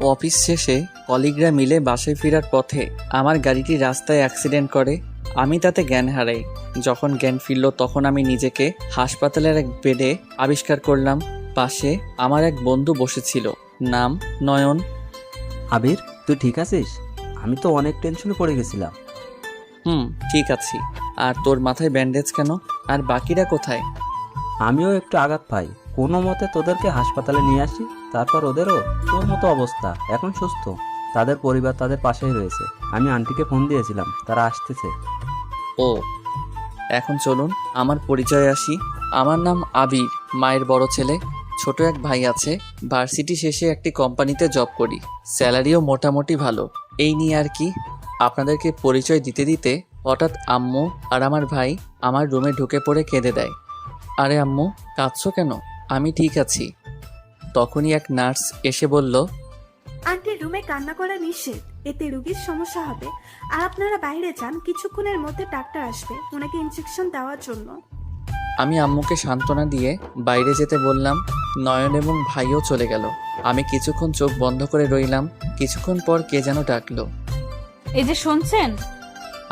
Office শেষে কলিগরা মিলে বাসায় ফেরার পথে আমার গাড়িটি রাস্তায় অ্যাক্সিডেন্ট করে। আমি তাতে জ্ঞান হারাই। যখন জ্ঞান ফিরল তখন আমি নিজেকে হাসপাতালের এক বেডে আবিষ্কার করলাম। পাশে আমার এক বন্ধু বসেছিল, নাম নয়ন। আবির, তুই ঠিক আছিস? আমি তো অনেক টেনশনে পড়ে গেছিলাম। ঠিক আছি। আর তোর মাথায় ব্যান্ডেজ কেন? আর বাকিরা কোথায়? আমিও একটু আঘাত পাই, কোনো মতে তোদেরকে হাসপাতালে নিয়ে আসি। তারপর ওদেরও তোর মতো অবস্থা, এখন সুস্থ। তাদের পরিবার তাদের পাশেই রয়েছে। আমি আন্টিকে ফোন দিয়েছিলাম, তারা আসতেছে। ও, এখন চলুন আমার পরিচয় আসি। আমার নাম আবির, মায়ের বড় ছেলে। ছোট এক ভাই আছে। ভার্সিটি শেষে একটি কোম্পানিতে জব করি, স্যালারিও মোটামুটি ভালো। এই নিয়ে আর কি। আপনাদেরকে পরিচয় দিতে দিতে হঠাৎ আম্মু আর আমার ভাই আমার রুমে ঢুকে পড়ে কেঁদে দেয়। আরে আম্মু, কাঁদছো কেন? আমি ঠিক আছি। তখনই এক নার্স এসে বলল, আন্টির রুমে কান্না করা নিষেধ, এতে রোগীর সমস্যা হবে। আর আপনারা বাইরে যান, কিছুক্ষণের মধ্যে ডাক্তার আসবে ওনাকে ইনজেকশন দেওয়ার জন্য। আমি আম্মুকে সান্ত্বনা দিয়ে বাইরে যেতে বললাম। নয়ন এবং ভাইও চলে গেল। আমি কিছুক্ষণ চোখ বন্ধ করে রইলাম। কিছুক্ষণ পর কে যেন ডাকলো। এই যে শুনছেন?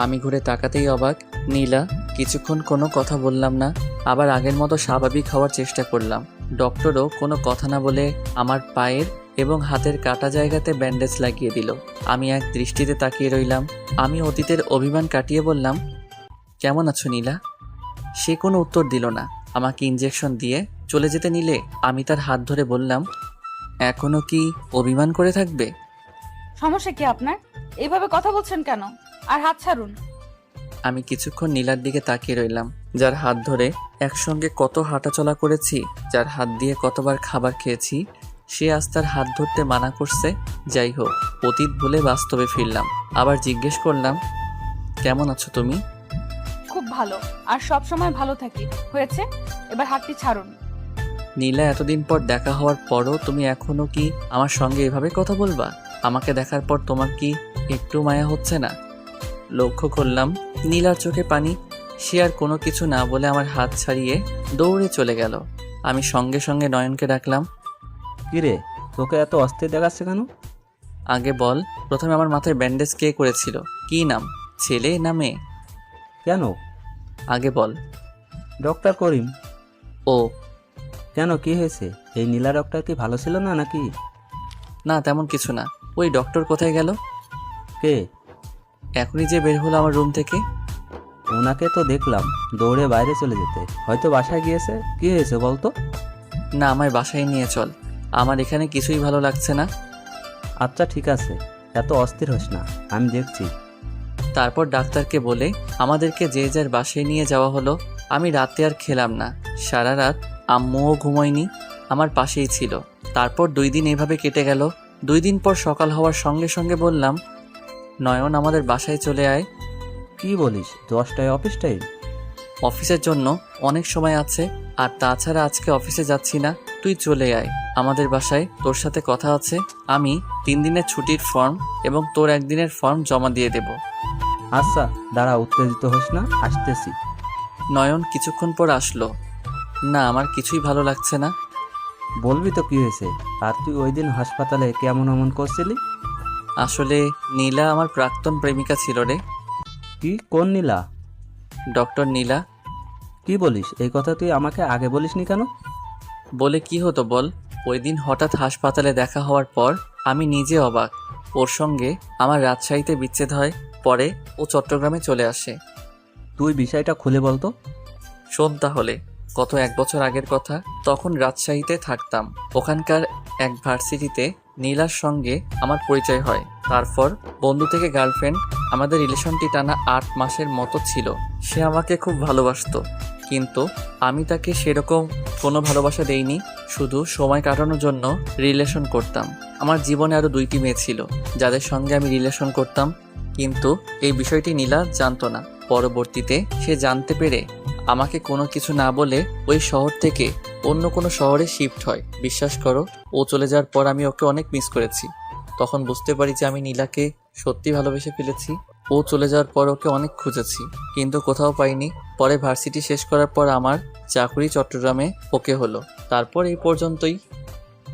আমি ঘুরে তাকাতেই অবাক নীলা। কিছুক্ষণ কোনো কথা বললাম না, আবার আগের মতো স্বাভাবিক হওয়ার চেষ্টা করলাম। ডক্টরও কোনো কথা না বলে আমার পায়ের এবং হাতের কাটা জায়গাতে ব্যান্ডেজ লাগিয়ে দিল। আমি এক দৃষ্টিতে তাকিয়ে রইলাম। আমি অতীতের অভিমান কাটিয়ে বললাম, কেমন আছো নীলা? সে কোনো উত্তর দিল না। আমাকে ইনজেকশন দিয়ে চলে যেতে নিলে আমি তার হাত ধরে বললাম, এখনো কি অভিমান করে থাকবে? সমস্যা কি আপনার? এইভাবে কথা বলছেন কেন? আর হাত ছাড়ুন। আমি কিছুক্ষণ নীলার দিকে তাকিয়ে রইলাম, যার হাত ধরে একসঙ্গে কত হাঁটাচলা করেছি, যার হাত দিয়ে কতবার খাবার খেয়েছি। সে আজ তার হাত ধরতে মানা করছে। যাই হোক, অতীত ভুলে বাস্তবে ফিরলাম। আবার জিজ্ঞেস করলাম, কেমন আছো তুমি? খুব ভালো, আর সব সময় ভালো থাকি। হয়েছে, এবার হাতটি ছাড়ুন। নীলা, এতদিন পর দেখা হওয়ার পরও তুমি এখনো কি আমার সঙ্গে এভাবে কথা বলবা? আমাকে দেখার পর তোমার কি একটু মায়া হচ্ছে না? লক্ষ্য করলাম নীলার চোখে পানি। সে আর কোনো কিছু না বলে আমার হাত ছাড়িয়ে দৌড়ে চলে গেল। আমি সঙ্গে সঙ্গে নয়নকে ডাকলাম। কিরে, তোকে এত অস্থির দেখাচ্ছে কেন? আগে বল, প্রথমে আমার মাথায় ব্যান্ডেজ কে করেছিল? কি নাম, ছেলে না মেয়ে? কেন? আগে বল। ডক্টর করিম। ও, কেন, কি হয়েছে? এই নীলা ডক্টর কি ভালো ছিল না নাকি? না তেমন কিছু না। ওই ডক্টর কোথায় গেল? কে? এখনই যে বের হলো আমার রুম থেকে। ওনাকে তো দেখলাম দৌড়ে বাইরে চলে যেতে, হয়তো বাসায় গিয়েছে। কি হয়েছে বলতো? না, আমায় বাসায় নিয়ে চল, আমার এখানে কিছুই ভালো লাগছে না। আচ্ছা ঠিক আছে, এত অস্থির হোস না, আমি দেখছি। তারপর ডাক্তারকে বলে আমাদেরকে যে যার বাসায় নিয়ে যাওয়া হলো। আমি রাতে আর খেলাম না, সারা রাত আম্মুও ঘুমোয়নি, আমার পাশেই ছিল। তারপর 2 দিন এভাবে কেটে গেল। 2 দিন পর সকাল হওয়ার সঙ্গে সঙ্গে বললাম, নয়ন আমাদের বাসায় চলে আয়। কি বলিস, 10টায় অফিস টাইম? অফিসের জন্য অনেক সময় আছে, আর তাছাড়া আজকে অফিসে যাচ্ছি না। তুই চলে আয় আমাদের বাসায়, তোর সাথে কথা আছে। আমি 3 দিনের ছুটির ফর্ম এবং তোর 1 দিনের ফর্ম জমা দিয়ে দেব। আচ্ছা দাঁড়া, উত্তেজিত হোস না, আসতেছি। নয়ন কিছুক্ষণ পর আসলো। না, আমার কিছুই ভালো লাগছে না। বলবি তো কি হয়েছে? আর তুই ওই দিন হাসপাতালে কেমন অমন করছিলি? আসলে নীলা আমার প্রাক্তন প্রেমিকা ছিল রে। কি, কোন নীলা? ডক্টর নীলা। কি বলিস? এই কথা তুই আমাকে আগে বলিসনি কেন? বলে কি হতো বল? ওই দিন হঠাৎ হাসপাতালে দেখা হওয়ার পর আমি নিজে অবাক। ওর সঙ্গে আমার রাজশাহীতে বিচ্ছেদ হয়, পরে ও চট্টগ্রামে চলে আসে। তুই বিষয়টা খুলে বলতো। শোন তাহলে, গত 1 বছর আগের কথা। তখন রাজশাহীতে থাকতাম। ওখানকার এক ভার্সিটিতে নীলার সঙ্গে আমার পরিচয় হয়। তারপর বন্ধু থেকে গার্লফ্রেন্ড, আমাদের রিলেশনটি টানা 8 মাসের মতো ছিল। সে আমাকে খুব ভালোবাসতো, কিন্তু আমি তাকে সেরকম কোনো ভালোবাসা দেইনি। শুধু সময় কাটানোর জন্য রিলেশন করতাম। আমার জীবনে আরও 2টি মেয়ে ছিল যাদের সঙ্গে আমি রিলেশন করতাম, কিন্তু এই বিষয়টি নীলা জানতো না। পরবর্তীতে সে জানতে পেরে আমাকে কোনো কিছু না বলে ওই শহর থেকে অন্য কোনো শহরে শিফট হয়। বিশ্বাস করো, ও চলে যাওয়ার পর আমি ওকে অনেক মিস করেছি। তখন বুঝতে পারি যে আমি নীলাকে সত্যি ভালোবেসে ফেলেছি। ও চলে যাওয়ার পর ওকে অনেক খুঁজেছি, কিন্তু কোথাও পাইনি। পরে ভার্সিটি শেষ করার পর আমার চাকরি চট্টগ্রামে ওকে হলো। তারপর এই পর্যন্তই।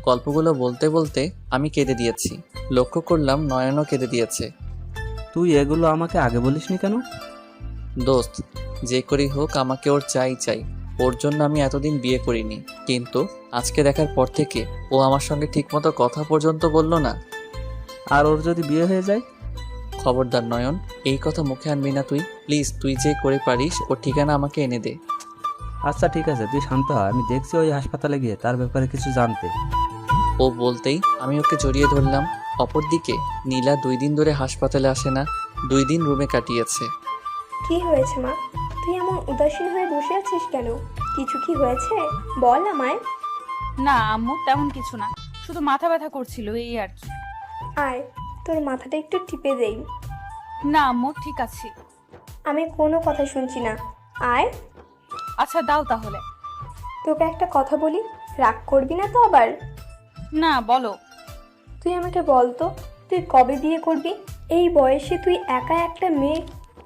গল্পগুলো বলতে বলতে আমি কেঁদে দিয়েছি। লক্ষ্য করলাম নয়নও কেঁদে দিয়েছে। তুই এগুলো আমাকে আগে বলিসনি কেন? দোস্ত, যে করেই হোক আমাকে ওর চাই। ওর জন্য আমি এতদিন বিয়ে করিনি, কিন্তু আজকে দেখার পর থেকে ও আমার সঙ্গে ঠিকমতো কথা পর্যন্ত বললো না। আর ওর যদি বিয়ে হয়ে যায়? খবরদার নয়ন, এই কথা মুখে আনবি না তুই। প্লিজ, তুই যে করে পারিস ওর ঠিকানা আমাকে এনে দে। আচ্ছা ঠিক আছে, তুই শান্ত হ, আমি দেখছি ওই হাসপাতালে গিয়ে তার ব্যাপারে কিছু জানতে। ও বলতেই আমি ওকে জড়িয়ে ধরলাম। অপরদিকে নীলা 2 দিন ধরে হাসপাতালে আসে না, 2 দিন রুমে কাটিয়েছে। কি হয়েছে মা? তুই এমন উদাসীন হয়ে বসে আছিস কেন? কিছু কি হয়েছে? বল আমায়। না আম্মু, তেমন কিছু না, শুধু মাথা ব্যথা করছিল এই আর কি। আয়, তোর মাথাটা একটু টিপে দেই। না আম্মু, ঠিক আছে। আমি কোনো কথা শুনছি না। আয়। আচ্ছা দাও তাহলে। তোকে একটা কথা বলি, রাগ করবি না তো আবার? না বলো। তুই আমাকে বল তো, তুই কবে বিয়ে করবি? এই বয়সে তুই একা একটা মেয়ে,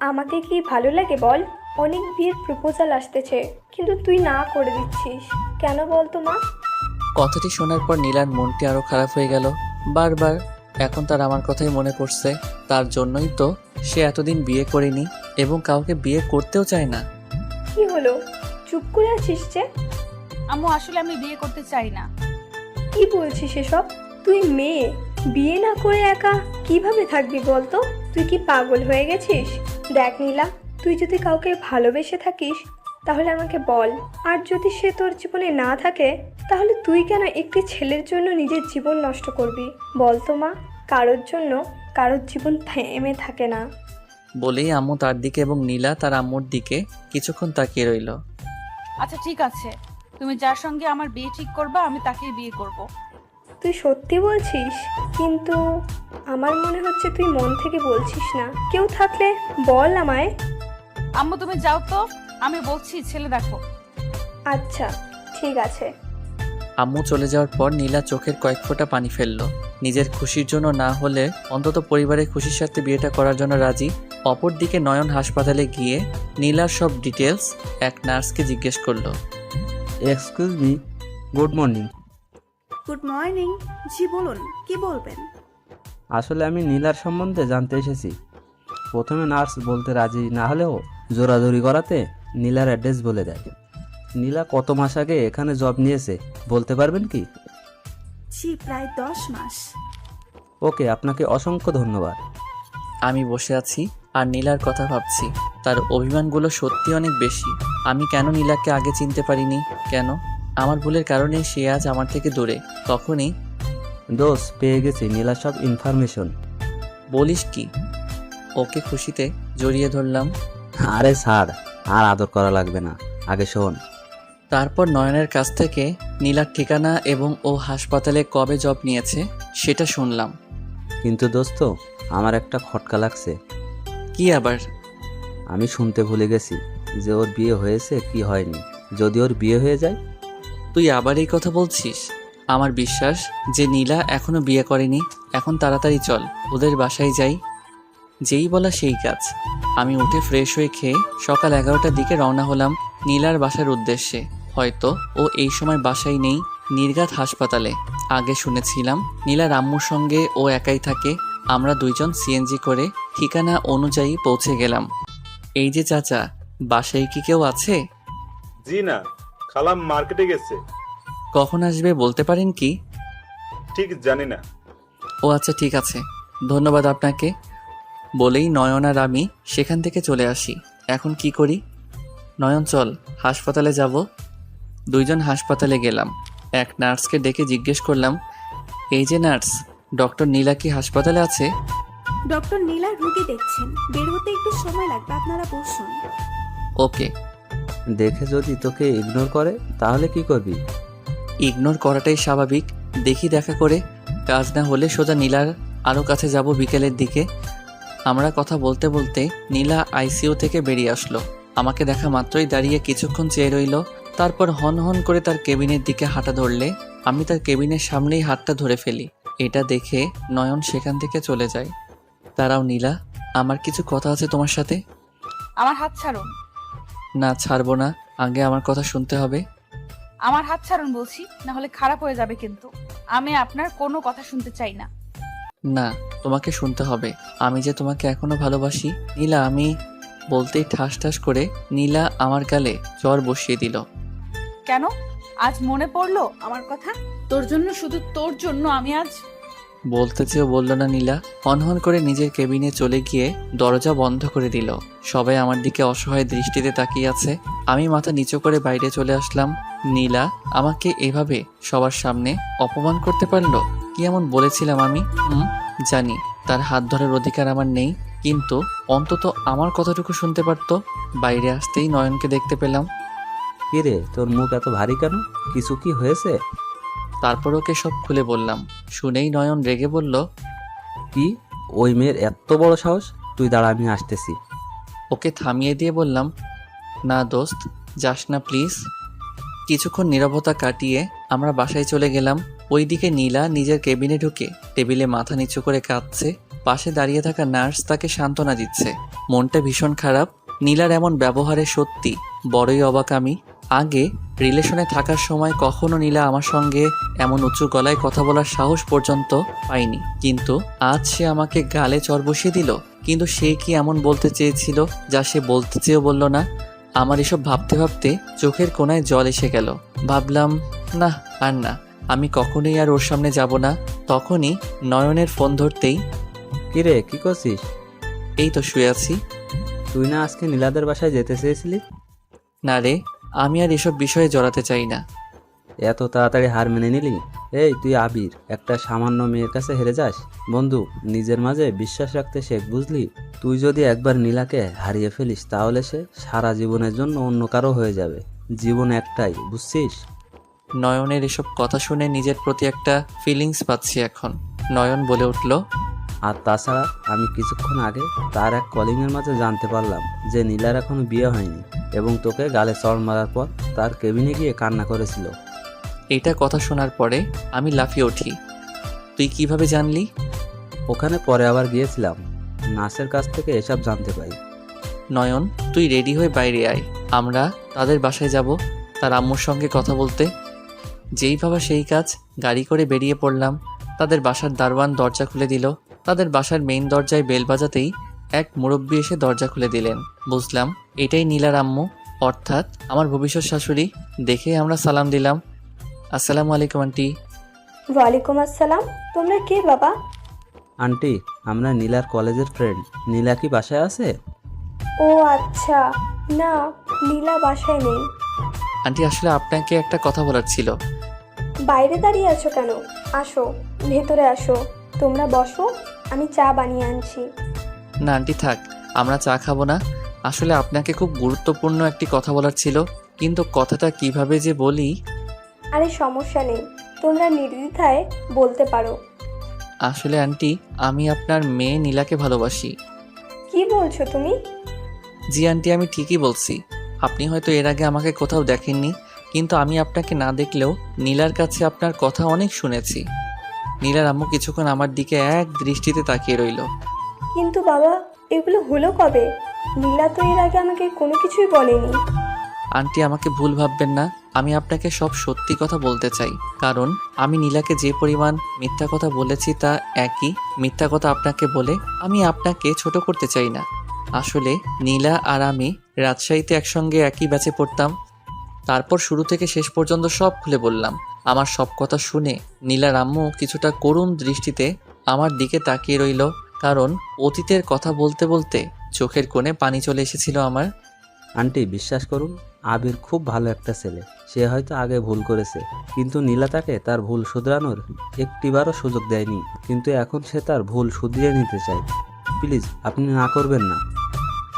আমাকে কি ভালো লাগে বল? অনেক বিয়ের প্রপোজাল আসতেছে, কিন্তু তুই না করে দিচ্ছিস কেন বল তো মা? কথাটি শোনার পর নীলার মনটি আরো খারাপ হয়ে গেল। বারবার এখন তার আমার কথাই মনে পড়ছে। তার জন্যই তো সে এতদিন বিয়ে করেনি এবং কাউকে বিয়ে করতেও চায় না। কি হলো, চুপ করে আছিস যে? আম্মু আসলে আমি বিয়ে করতে চাই না। কি বলছিস এসব? তুই মেয়ে, বিয়ে না করে একা কিভাবে থাকবি বলতো? তুই কি পাগল হয়ে গেছিস? দেখ নীলা, তুই যদি কাউকে ভালোবেসে থাকিস তাহলে আমাকে বল। আর যদি সে তোর জীবনে না থাকে তাহলে তুই কেন একটি ছেলের জন্য নিজের জীবন নষ্ট করবি বলতো মা? কারোর জন্য কারোর জীবন থেমে থাকে না। বলেই আম্মু তার দিকে এবং নীলা তার আম্মুর দিকে কিছুক্ষণ তাকিয়ে রইল। আচ্ছা ঠিক আছে, তুমি যার সঙ্গে আমার বিয়ে ঠিক করবা আমি তাকেই বিয়ে করব। তুই সত্যি বলছিস? কিন্তু আমার মনে হচ্ছে তুই মন থেকে বলছিস না। কেউ থাকলে বল আমায়। আম্মু তুমি যাও তো, আমি বলছি ছেলে দেখো। আচ্ছা ঠিক আছে। আম্মু চলে যাওয়ার পর নীলা চোখের কয়েক ফোঁটা পানি ফেললো। নিজের খুশির জন্য না হলে অন্তত পরিবারের খুশির সাথে বিয়েটা করার জন্য রাজি। অপরদিকে নয়ন হাসপাতালে গিয়ে নীলার সব ডিটেলস এক নার্সকে জিজ্ঞেস করলো। Excuse me, good morning. Good morning. জি বলুন, কি বলবেন? আসলে আমি নীলার সম্বন্ধে জানতে এসেছি। প্রথমে নার্স বলতে রাজি না হলেও জোরাজোরি করাতে নীলার অ্যাড্রেস বলে দেয়। নীলা কত মাস আগে এখানে জব নিয়েছে বলতে পারবেন কি? জি, প্রায় 10 মাস। ওকে, আপনাকে অসংখ্য ধন্যবাদ। আমি বসে আছি আর নীলার কথা ভাবছি। তার অভিমানগুলো সত্যি অনেক বেশি। আমি কেন নীলাকে আগে চিনতে পারিনি? কেন? আমার ভুলের কারণে সে আজ আমার থেকে দূরে। তখনই দোষ পেয়ে গেছি নীলার সব ইনফরমেশন। বলিস কি? ওকে খুশিতে জড়িয়ে ধরলাম। আরে স্যার, আর আদর করা লাগবে না, আগে শোন। তারপর নয়নের কাছ থেকে নীলার ঠিকানা এবং ও হাসপাতালে কবে জব নিয়েছে সেটা শুনলাম। কিন্তু দোস্ত, আমার একটা খটকা লাগছে। কি আবার? আমি শুনতে ভুলে গেছি যে ওর বিয়ে হয়েছে কি হয়নি। যদি ওর বিয়ে হয়ে যায়? তুই আবার এই কথা বলছিস? আমার বিশ্বাস যে নীলা এখনো বিয়ে করেনি। এখন তাড়াতাড়ি চল, ওদের বাসায় যাই। যেই বলা সেই কাজ। আমি উঠে ফ্রেশ হয়ে খেয়ে সকাল 11টার দিকে রওনা হলাম নীলার বাসার উদ্দেশ্যে। হয়তো ও এই সময় বাসায় নেই, নির্ঘাত হাসপাতালে। আগে শুনেছিলাম নীলার আম্মুর সঙ্গে ও একাই থাকে। আমরা দুইজন সিএনজি করে ঠিকানা অনুযায়ী পৌঁছে গেলাম। এই যে চাচা, বাসায় কি কেউ আছে? জি না, খালাম মার্কেটে গেছে। কখন আসবে বলতে পারেন কি? ঠিক জানি না। ও আচ্ছা ঠিক আছে, ধন্যবাদ আপনাকে। বলেই নয়ন আর আমি সেখান থেকে চলে আসি। এখন কি করি? নয়ন চল, হাসপাতালে যাব। দুইজন হাসপাতালে গেলাম। এক নার্সকে ডেকে জিজ্ঞেস করলাম, এই যে নার্স, ডক্টর নীলা কি হাসপাতালে আছে? ডক্টর নীলা রুগী দেখছেন, বের হতে একটু সময় লাগবে, আপনারা বসুন। ওকে। দেখে যদি তোকে ইগনোর করে তাহলে কি করবি? ইগনোর করাটাই স্বাভাবিক। দেখি দেখা করে, কাজ না হলে সোজা নীলার আরও কাছে যাব বিকেলের দিকে। আমরা কথা বলতে বলতে নীলা আইসিইউ থেকে বেরিয়ে আসলো। আমাকে দেখা মাত্রই দাঁড়িয়ে কিছুক্ষণ চেয়ে রইল। তারপর হন হন করে তার কেবিনের দিকে হাঁটা ধরলে আমি তার কেবিনের সামনেই হাতটা ধরে ফেলি। এটা দেখে নয়ন সেখান থেকে চলে যায়। দাঁড়াও নীলা, আমার কিছু কথা আছে তোমার সাথে। আমার হাত ছাড়ুন। না, ছাড়বো না, আগে আমার কথা শুনতে হবে। আমার হাত ছাড়ুন বলছি, না হলে খারাপ হয়ে যাবে কিন্তু। আমি আপনার কোনো কথা শুনতে চাই না। না, তোমাকে শুনতে হবে। আমি যে তোমাকে এখনো ভালোবাসি নীলা। আমি বলতেই ঠাস ঠাস করে নীলা আমার গালে জ্বর বসিয়ে দিল। কেন? আজ মনে পড়লো আমার কথা? তোর জন্য, শুধু তোর জন্য আমি আজ। বলতে চেয়েও বলল না নীলা। হনহন করে নিজের কেবিনে চলে গিয়ে দরজা বন্ধ করে দিল। সবাই আমার দিকে অসহায় দৃষ্টিতে তাকিয়ে আছে। আমি মাথা নিচু করে বাইরে চলে আসলাম। নীলা আমাকে এভাবে সবার সামনে অপমান করতে পারলো? কি এমন বলেছিলাম আমি? জানি তার হাত ধরার অধিকার আমার নেই, কিন্তু অন্তত আমার কথাটুকু শুনতে পারতো। বাইরে আসতেই নয়নকে দেখতে পেলাম। কিরে, তোর মুখ এত ভারী কেন? কিছু কি হয়েছে? তারপর ওকে সব খুলে বললাম। শুনেই নয়ন রেগে বলল, কি? ওই মেয়ের এত বড় সাহস? তুই দাঁড়া, আমি আসতেছি। ওকে থামিয়ে দিয়ে বললাম, না দোস্ত, যাস না প্লিজ। কিছুক্ষণ নীরবতা কাটিয়ে আমরা বাসায় চলে গেলাম। ওইদিকে নীলা নিজের কেবিনে ঢুকে টেবিলে মাথা নিচু করে কাঁদছে। পাশে দাঁড়িয়ে থাকা নার্স তাকে সান্ত্বনা দিচ্ছে। মনটা ভীষণ খারাপ। নীলার এমন ব্যবহারে সত্যি বড়ই অবাক আমি। আগে রিলেশনে থাকার সময় কখনো নীলা আমার সঙ্গে এমন উঁচু গলায় কথা বলার সাহস পর্যন্ত পাইনি, কিন্তু আজ সে আমাকে গালে চড় বসিয়ে দিল। কিন্তু সে কি এমন বলতে চেয়েছিল যা সে বলতে চেয়েও বলল না? আমার এসব ভাবতে ভাবতে চোখের কোণায় জল এসে গেল। ভাবলাম, না আর না, আমি কখনোই আর ওর সামনে যাব না। তখনই নয়নের ফোন ধরতেই, কিরে, কি করছিস? এই তো শুয়ে আছি। তুই না আজকে নীলাদের বাসায় যেতে চেয়েছিলি? না রে, আমি আর এসব বিষয়ে জড়াতে চাই না। এত তাড়াতাড়ি হার মেনে নিলি? এই, তুই আবির, একটা সামান্য মেয়ের কাছে হেরে যাস? বন্ধু, নিজের মাঝে বিশ্বাস রাখতে শেখ, বুঝলি? তুই যদি একবার নীলাকে হারিয়ে ফেলিস তাহলে সে সারা জীবনের জন্য অন্য কারো হয়ে যাবে। জীবন একটাই, বুঝছিস? নয়নের এসব কথা শুনে নিজের প্রতি একটা ফিলিংস পাচ্ছি এখন। নয়ন বলে উঠল, আর তাছাড়া আমি কিছুক্ষণ আগে তার এক কলিংয়ের মাঝে জানতে পারলাম যে নীলার এখনো বিয়ে হয়নি এবং তোকে গালে চড় মারার পর তার কেবিনে গিয়ে কান্না করেছিল। এইটা কথা শোনার পরে আমি লাফিয়ে উঠি। তুই কিভাবে জানলি? ওখানে পরে আবার গিয়েছিলাম, নার্সের কাছ থেকে এসব জানতে পাই। নয়ন, তুই রেডি হয়ে বাইরে আয়, আমরা তাদের বাসায় যাব তার আম্মুর সঙ্গে কথা বলতে। যেই ভাবা সেই কাজ, গাড়ি করে বেরিয়ে পড়লাম। তাদের বাসার দারোয়ান দরজা খুলে দিল। তাদের বাসার মেইন দরজায় বেল বাজাতেই এক মুরব্বি এসে দরজা খুলে দিলেন। বুঝলাম এটাই নীলার আম্মু, অর্থাৎ আমার ভবিষ্যৎ শাশুড়ি। দেখে আমরা সালাম দিলাম। আসসালামু আলাইকুম আন্টি। ওয়ালাইকুম আসসালাম। তোমরা কে বাবা? আন্টি, আমরা নীলার কলেজের ফ্রেন্ড। নীলা কি বাসায় আছে? ও আচ্ছা, না নীলা বাসায় নেই। আন্টি, আসলে আপনাকে একটা কথা বলার ছিল। বাইরে দাঁড়িয়ে আছো কেন? আসো, ভেতরে আসো। তোমরা বসো, আমি চা বানিয়ে আনছি। না আন্টি, থাক, আমরা চা খাবো না। আসলে আপনাকে খুব গুরুত্বপূর্ণ একটি কথা বলার ছিল, কিন্তু কথাটা কিভাবে যে বলি। আরে সমস্যা নেই, তোমরা নির্দ্বিধায় বলতে পারো। আসলে আন্টি, আমি আপনার মেয়ে নীলাকে ভালোবাসি। কি বলছো তুমি? জি আন্টি, আমি ঠিকই বলছি। আপনি হয়তো এর আগে আমাকে কোথাও দেখেননি, কিন্তু আমি আপনাকে না দেখলেও নীলার কাছে আপনার কথা অনেক শুনেছি। নীলার আম্মু কিছুক্ষণ আমার দিকে এক দৃষ্টিতে তাকিয়ে রইল। কিন্তু বাবা, এগুলো হলো কবে? নীলা তো এর আগে আমাকে কোনো কিছুই বলেনি। আন্টি, আমাকে ভুল ভাববেন না। আমি আপনাকে সব সত্যি কথা বলতে চাই, কারণ আমি নীলাকে যে পরিমাণ মিথ্যা কথা বলেছি তা একই মিথ্যা কথা আপনাকে বলে আমি আপনাকে ছোট করতে চাই না। আসলে নীলা আর আমি রাজশাহীতে একসঙ্গে একই ব্যাচে পড়তাম। তারপর শুরু থেকে শেষ পর্যন্ত সব খুলে বললাম। আমার সব কথা শুনে নীলার আম্মু কিছুটা করুণ দৃষ্টিতে আমার দিকে তাকিয়ে রইল, কারণ অতীতের কথা বলতে বলতে চোখের কোণে পানি চলে এসেছিল আমার। আন্টি, বিশ্বাস করুন, আবির খুব ভালো একটা ছেলে। সে হয়তো আগে ভুল করেছে, কিন্তু নীলা তাকে তার ভুল শুধরানোর একটিবারও সুযোগ দেয়নি। কিন্তু এখন সে তার ভুল শুধরিয়ে নিতে চায়। প্লিজ, আপনি না করবেন না।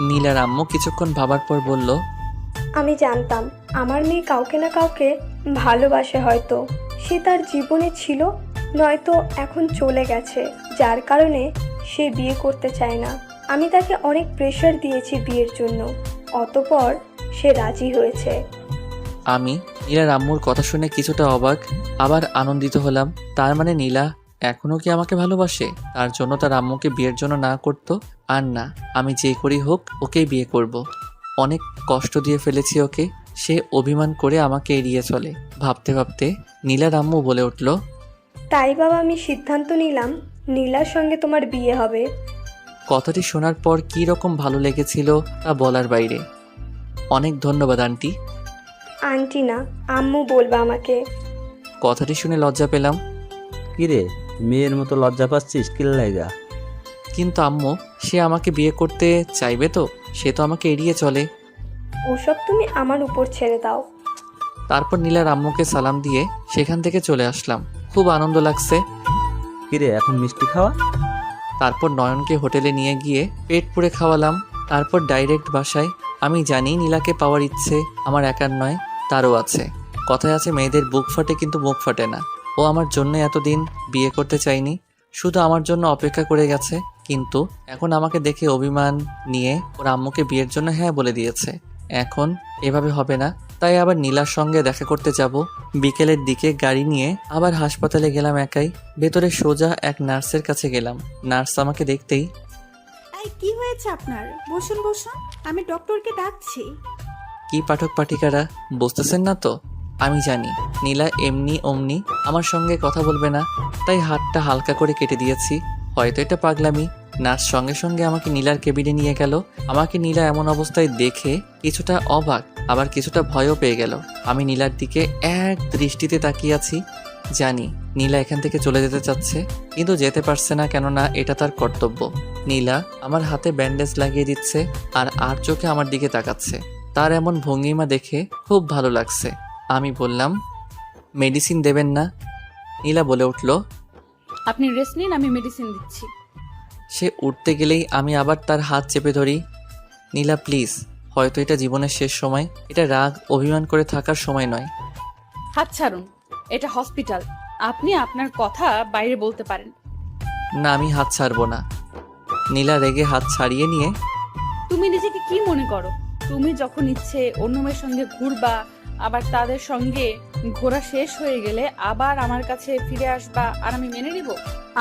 নীলার আম্মু কিছুক্ষণ ভাবার পর বলল, আমি জানতাম আমার মেয়ে কাউকে না কাউকে ভালোবাসে, হয়তো সে তার জীবনে ছিল, নয়তো এখন চলে গেছে, যার কারণে সে বিয়ে করতে চায় না। আমি তাকে অনেক প্রেশার দিয়েছি বিয়ের জন্য, অতঃপর সে রাজি হয়েছে। আমি নীলার আম্মুর কথা শুনে কিছুটা অবাক, আবার আনন্দিত হলাম। তার মানে নীলা এখনও কি আমাকে ভালোবাসে? তার জন্য তার আম্মুকে বিয়ের জন্য না করতো? আর না, আমি যে করি হোক ওকেই বিয়ে করব। অনেক কষ্ট দিয়ে ফেলেছি ওকে, সে অভিমান করে আমাকে এড়িয়ে চলে। ভাবতে ভাবতে নীলার আম্মু বলে উঠল, তাই বাবা আমি সিদ্ধান্ত নিলাম নীলার সঙ্গে তোমার বিয়ে হবে। কথাটি শোনার পর কী রকম ভালো লেগেছিল তা বলার বাইরে। অনেক ধন্যবাদ আন্টি। আন্টি না, আম্মু বলবা আমাকে। কথাটি শুনে লজ্জা পেলাম। কিরে, মেয়ের মতো লজ্জা পাচ্ছিস কি লাইগা? কিন্তু আম্মু, সে আমাকে বিয়ে করতে চাইবে তো? সে তো আমাকে এড়িয়ে চলে। ওসব তুমি আমার উপর ছেড়ে দাও। তারপর নীলার আম্মুকে সালাম দিয়ে সেখান থেকে চলে আসলাম। খুব আনন্দ লাগছে। কিরে, এখন মিষ্টি খাওয়া? তারপর নয়নকে হোটেলে নিয়ে গিয়ে পেট পুড়ে খাওয়ালাম। তারপর ডাইরেক্ট বাসায়। আমি জানি নীলাকে পাওয়ার ইচ্ছে আমার একার নয়, তারও আছে। কথায় আছে মেয়েদের বুক ফাটে কিন্তু মুখ ফাটে না। ও আমার জন্য এতদিন বিয়ে করতে চাইনি, শুধু আমার জন্য অপেক্ষা করে গেছে। কিন্তু এখন আমাকে দেখে অভিমান নিয়ে ওর আম্মুকে বিয়ের জন্য হ্যাঁ বলে দিয়েছে। এখন এভাবে হবে না, তাই আবার নীলার সঙ্গে দেখা করতে যাব। বিকেলের দিকে গাড়ি নিয়ে আবার হাসপাতালে গেলাম একাই। ভেতরে সোজা এক নার্সের কাছে গেলাম। নার্স আমাকে দেখতেই, এই কি হয়েছে আপনার? বসুন বসুন, আমি ডক্টরকে ডাকছি। কি পাঠক পাঠিকারা, বুঝতেছেন না তো? আমি জানি নীলা এমনি অমনি আমার সঙ্গে কথা বলবে না, তাই হাতটা হালকা করে কেটে দিয়েছি। হয়তো এটা পাগলামি। নার্স সঙ্গে সঙ্গে আমাকে নীলার কেবিনে নিয়ে গেল। আমাকে নীলা এমন অবস্থায় দেখে কিছুটা অবাক, আবার কিছুটা ভয়ও পেয়ে গেল। আমি নীলার দিকে এক দৃষ্টিতে তাকিয়ে আছি। জানি নীলা এখান থেকে চলে যেতে চাচ্ছে, কিন্তু যেতে পারছে না, কেননা এটা তার কর্তব্য। নীলা আমার হাতে ব্যান্ডেজ লাগিয়ে দিচ্ছে আর চোখে আমার দিকে তাকাচ্ছে। তার এমন ভঙ্গিমা দেখে খুব ভালো লাগছে। আমি বললাম, মেডিসিন দেবেন না? নীলা বলে উঠল, আপনি রেস্ট নিন, আমি মেডিসিন দিচ্ছি। সে উঠতে গেলেই আমি আবার তার হাত চেপে ধরি। নীলা প্লিজ, হয়তো এটা জীবনের শেষ সময়। এটা রাগ অভিমান করে থাকার সময় নয়। হাত ছাড়ুন, এটা হসপিটাল। আপনি আপনার কথা বাইরে বলতে পারেন। না, আমি হাত ছাড়বো না। নীলা রেগে হাত ছাড়িয়ে নিয়ে, তুমি নিজেকে কি মনে করো? তুমি যখন ইচ্ছে অন্য মেয়ের সঙ্গে ঘুরবা, আবার তাদের সঙ্গে ঘোরা শেষ হয়ে গেলে আবার আমার কাছে ফিরে আসবা, আর আমি মেনে নিব?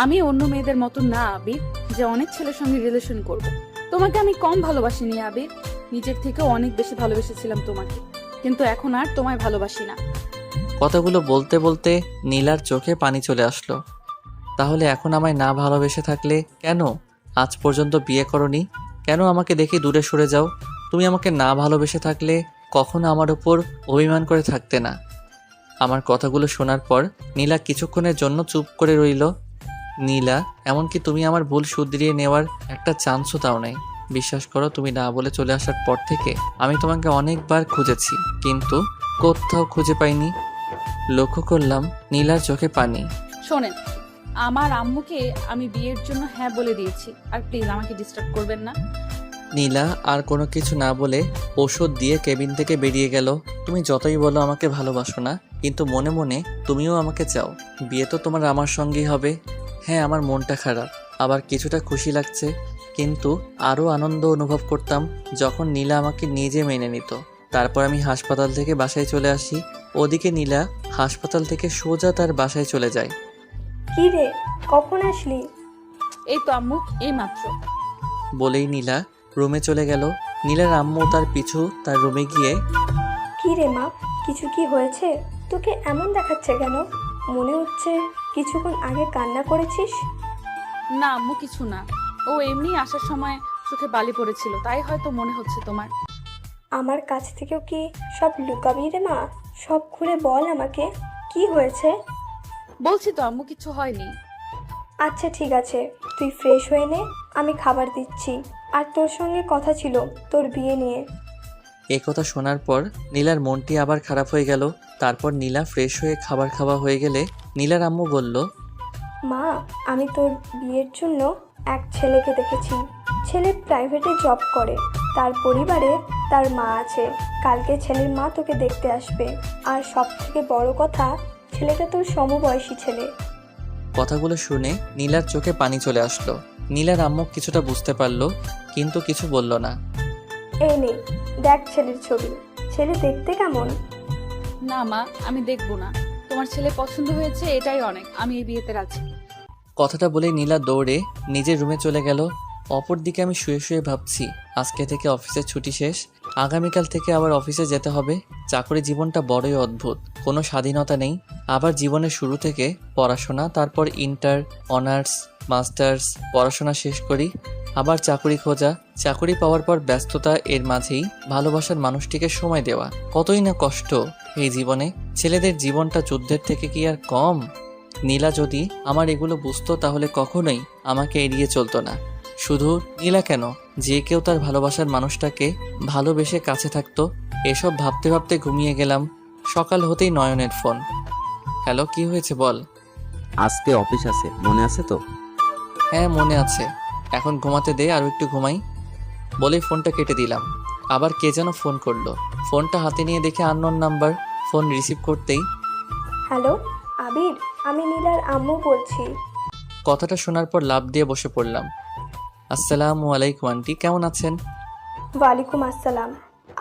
আমি অন্য মেয়েদের মতো না আবির, যে অনেক ছেলের সঙ্গে রিলেশন করব। তোমাকে আমি কম ভালোবাসিনি আবির, নিজের থেকেও অনেক বেশি ভালোবেসেছিলাম তোমাকে, কিন্তু এখন আর তোমায় ভালোবাসি না। কথাগুলো বলতে বলতে নীলার চোখে পানি চলে আসলো। তাহলে এখন আমায় না ভালোবেসে থাকলে কেন আজ পর্যন্ত বিয়ে করনি? কেন আমাকে দেখে দূরে সরে যাও? তুমি আমাকে না ভালোবেসে থাকলে কখনো আমার উপর অভিমান করে থাকতে না। আমার কথাগুলো শোনার পর নীলা কিছুক্ষণের জন্য চুপ করে রইল। নীলা, এমনকি তুমি আমার ভুল শুধরিয়ে নেওয়ার একটা চান্সও তাও নাই। বিশ্বাস করো, তুমি না বলে চলে আসার পর থেকে আমি তোমাকে অনেকবার খুঁজেছি, কিন্তু কোথাও খুঁজে পাইনি। লক্ষ্য করলাম নীলার চোখে পানি। শোনেন, আমার আম্মুকে আমি বিয়ের জন্য হ্যাঁ বলে দিয়েছি, আর প্লিজ আমাকে ডিস্টার্ব করবেন না। নীলা আর কোনো কিছু না বলে ওষুধ দিয়ে কেবিন থেকে বেরিয়ে গেল। তুমি যতই বলো আমাকে ভালোবাসো না, কিন্তু মনে মনে তুমিও আমাকে চাও। বিয়ে তো তোমার আমার সঙ্গেই হবে। হ্যাঁ, আমার মনটা খারাপ, আবার কিছুটা খুশি লাগছে, কিন্তু আরও আনন্দ অনুভব করতাম যখন নীলা আমাকে নিজে মেনে নিত। তারপর আমি হাসপাতাল থেকে বাসায় চলে আসি। ওদিকে নীলা হাসপাতাল থেকে সোজা তার বাসায় চলে যায়। কি রে, কখন আসলি? এই তো আম্মু, এই মাত্র। বলেই নীলা রুমে চলে গেল। নীলার আম্মু তার পিছু তার রুমে গিয়ে, কি রে মা, কিছু কি হয়েছে? তোকে এমন দেখাচ্ছে কেন? মনে হচ্ছে কিছুক্ষণ আগে কান্না করেছিস। না আম্মু, কিছু না। ও এমনি আসার সময় চোখে বালি পড়েছিল, তাই হয়তো মনে হচ্ছে তোমার। আমার কাছ থেকেও কি সব লুকাবি রে মা? সব খুলে বল আমাকে, কি হয়েছে? বলছি তো আম্মু, কিছু হয়নি। আচ্ছা ঠিক আছে, তুই ফ্রেশ হয়ে নে, আমি খাবার দিচ্ছি। আর তোর সঙ্গে কথা ছিল তোর বিয়ে নিয়ে। এ কথা শোনার পর নীলার মনটি আবার খারাপ হয়ে গেল। তারপর নীলা ফ্রেশ হয়ে খাবার খাওয়া হয়ে গেলে নীলার আম্মু বলল, মা, আমি তোর বিয়ের জন্য এক ছেলেকে দেখেছি। ছেলে প্রাইভেটে জব করে, তার পরিবারে তার মা আছে। কালকে ছেলের মা তোকে দেখতে আসবে। আর সব থেকে বড় কথা, ছেলেটা তোর সমবয়সী ছেলে। কথাগুলো শুনে নীলার চোখে পানি চলে আসলো। নীলার আম্মু কিছুটা বুঝতে পারলো, কিন্তু কিছু বলল না। এই নে, দেখ ছেলের ছবি। ছেলে দেখতে কেমন? না মা, আমি দেখবো না। তোমার ছেলে পছন্দ হয়েছে, এটাই অনেক। আমি এই বিয়েতে রাজি। কথাটা বলে নীলা দৌড়ে নিজের রুমে চলে গেল। অপরদিকে আমি শুয়ে শুয়ে ভাবছি, আজকে থেকে অফিসের ছুটি শেষ, আগামীকাল থেকে আবার অফিসে যেতে হবে। চাকরি জীবনটা বড়ই অদ্ভুত। কোনো স্বাধীনতা নেই। আবার জীবনের শুরু থেকে পড়াশোনা, তারপর ইন্টার, অনার্স, মাস্টার্স পড়াশোনা শেষ করি। আবার চাকরি খোঁজা, চাকরি পাওয়ার পর ব্যস্ততা, এর মাঝেই ভালোবাসার মানুষটিকে সময় দেওয়া। কতই না কষ্ট এই জীবনে। ছেলেদের জীবনটা যুদ্ধের থেকে কি আর কম? নীলা যদি আমার এগুলো বুঝতো তাহলে কখনোই আমাকে এড়িয়ে চলতো না। শুধু নীলা কেন, যে কেউ তার ভালোবাসার মানুষটাকে ভালোবেসে কাছে থাকতো। এসব ভাবতে ভাবতে ঘুমিয়ে গেলাম। সকাল হতেই নয়নের ফোন। হ্যালো, কি হয়েছে বল। আজকে অফিস আছে, মনে আছে তো? হ্যাঁ মনে আছে, এখন ঘুমাতে দে, আরও একটু ঘুমাই বলেই ফোনটা কেটে দিলাম। আবার কে যেন ফোন করলো। ফোনটা হাতে নিয়ে দেখে আননোন নাম্বার। ফোন রিসিভ করতেই হ্যালো আবির, আমি নীলার আম্মু বলছি। কথাটা শোনার পর লাফ দিয়ে বসে পড়লাম। আসসালামু আলাইকুম আন্টি, কেমন আছেন? ওয়ালাইকুম আসসালাম।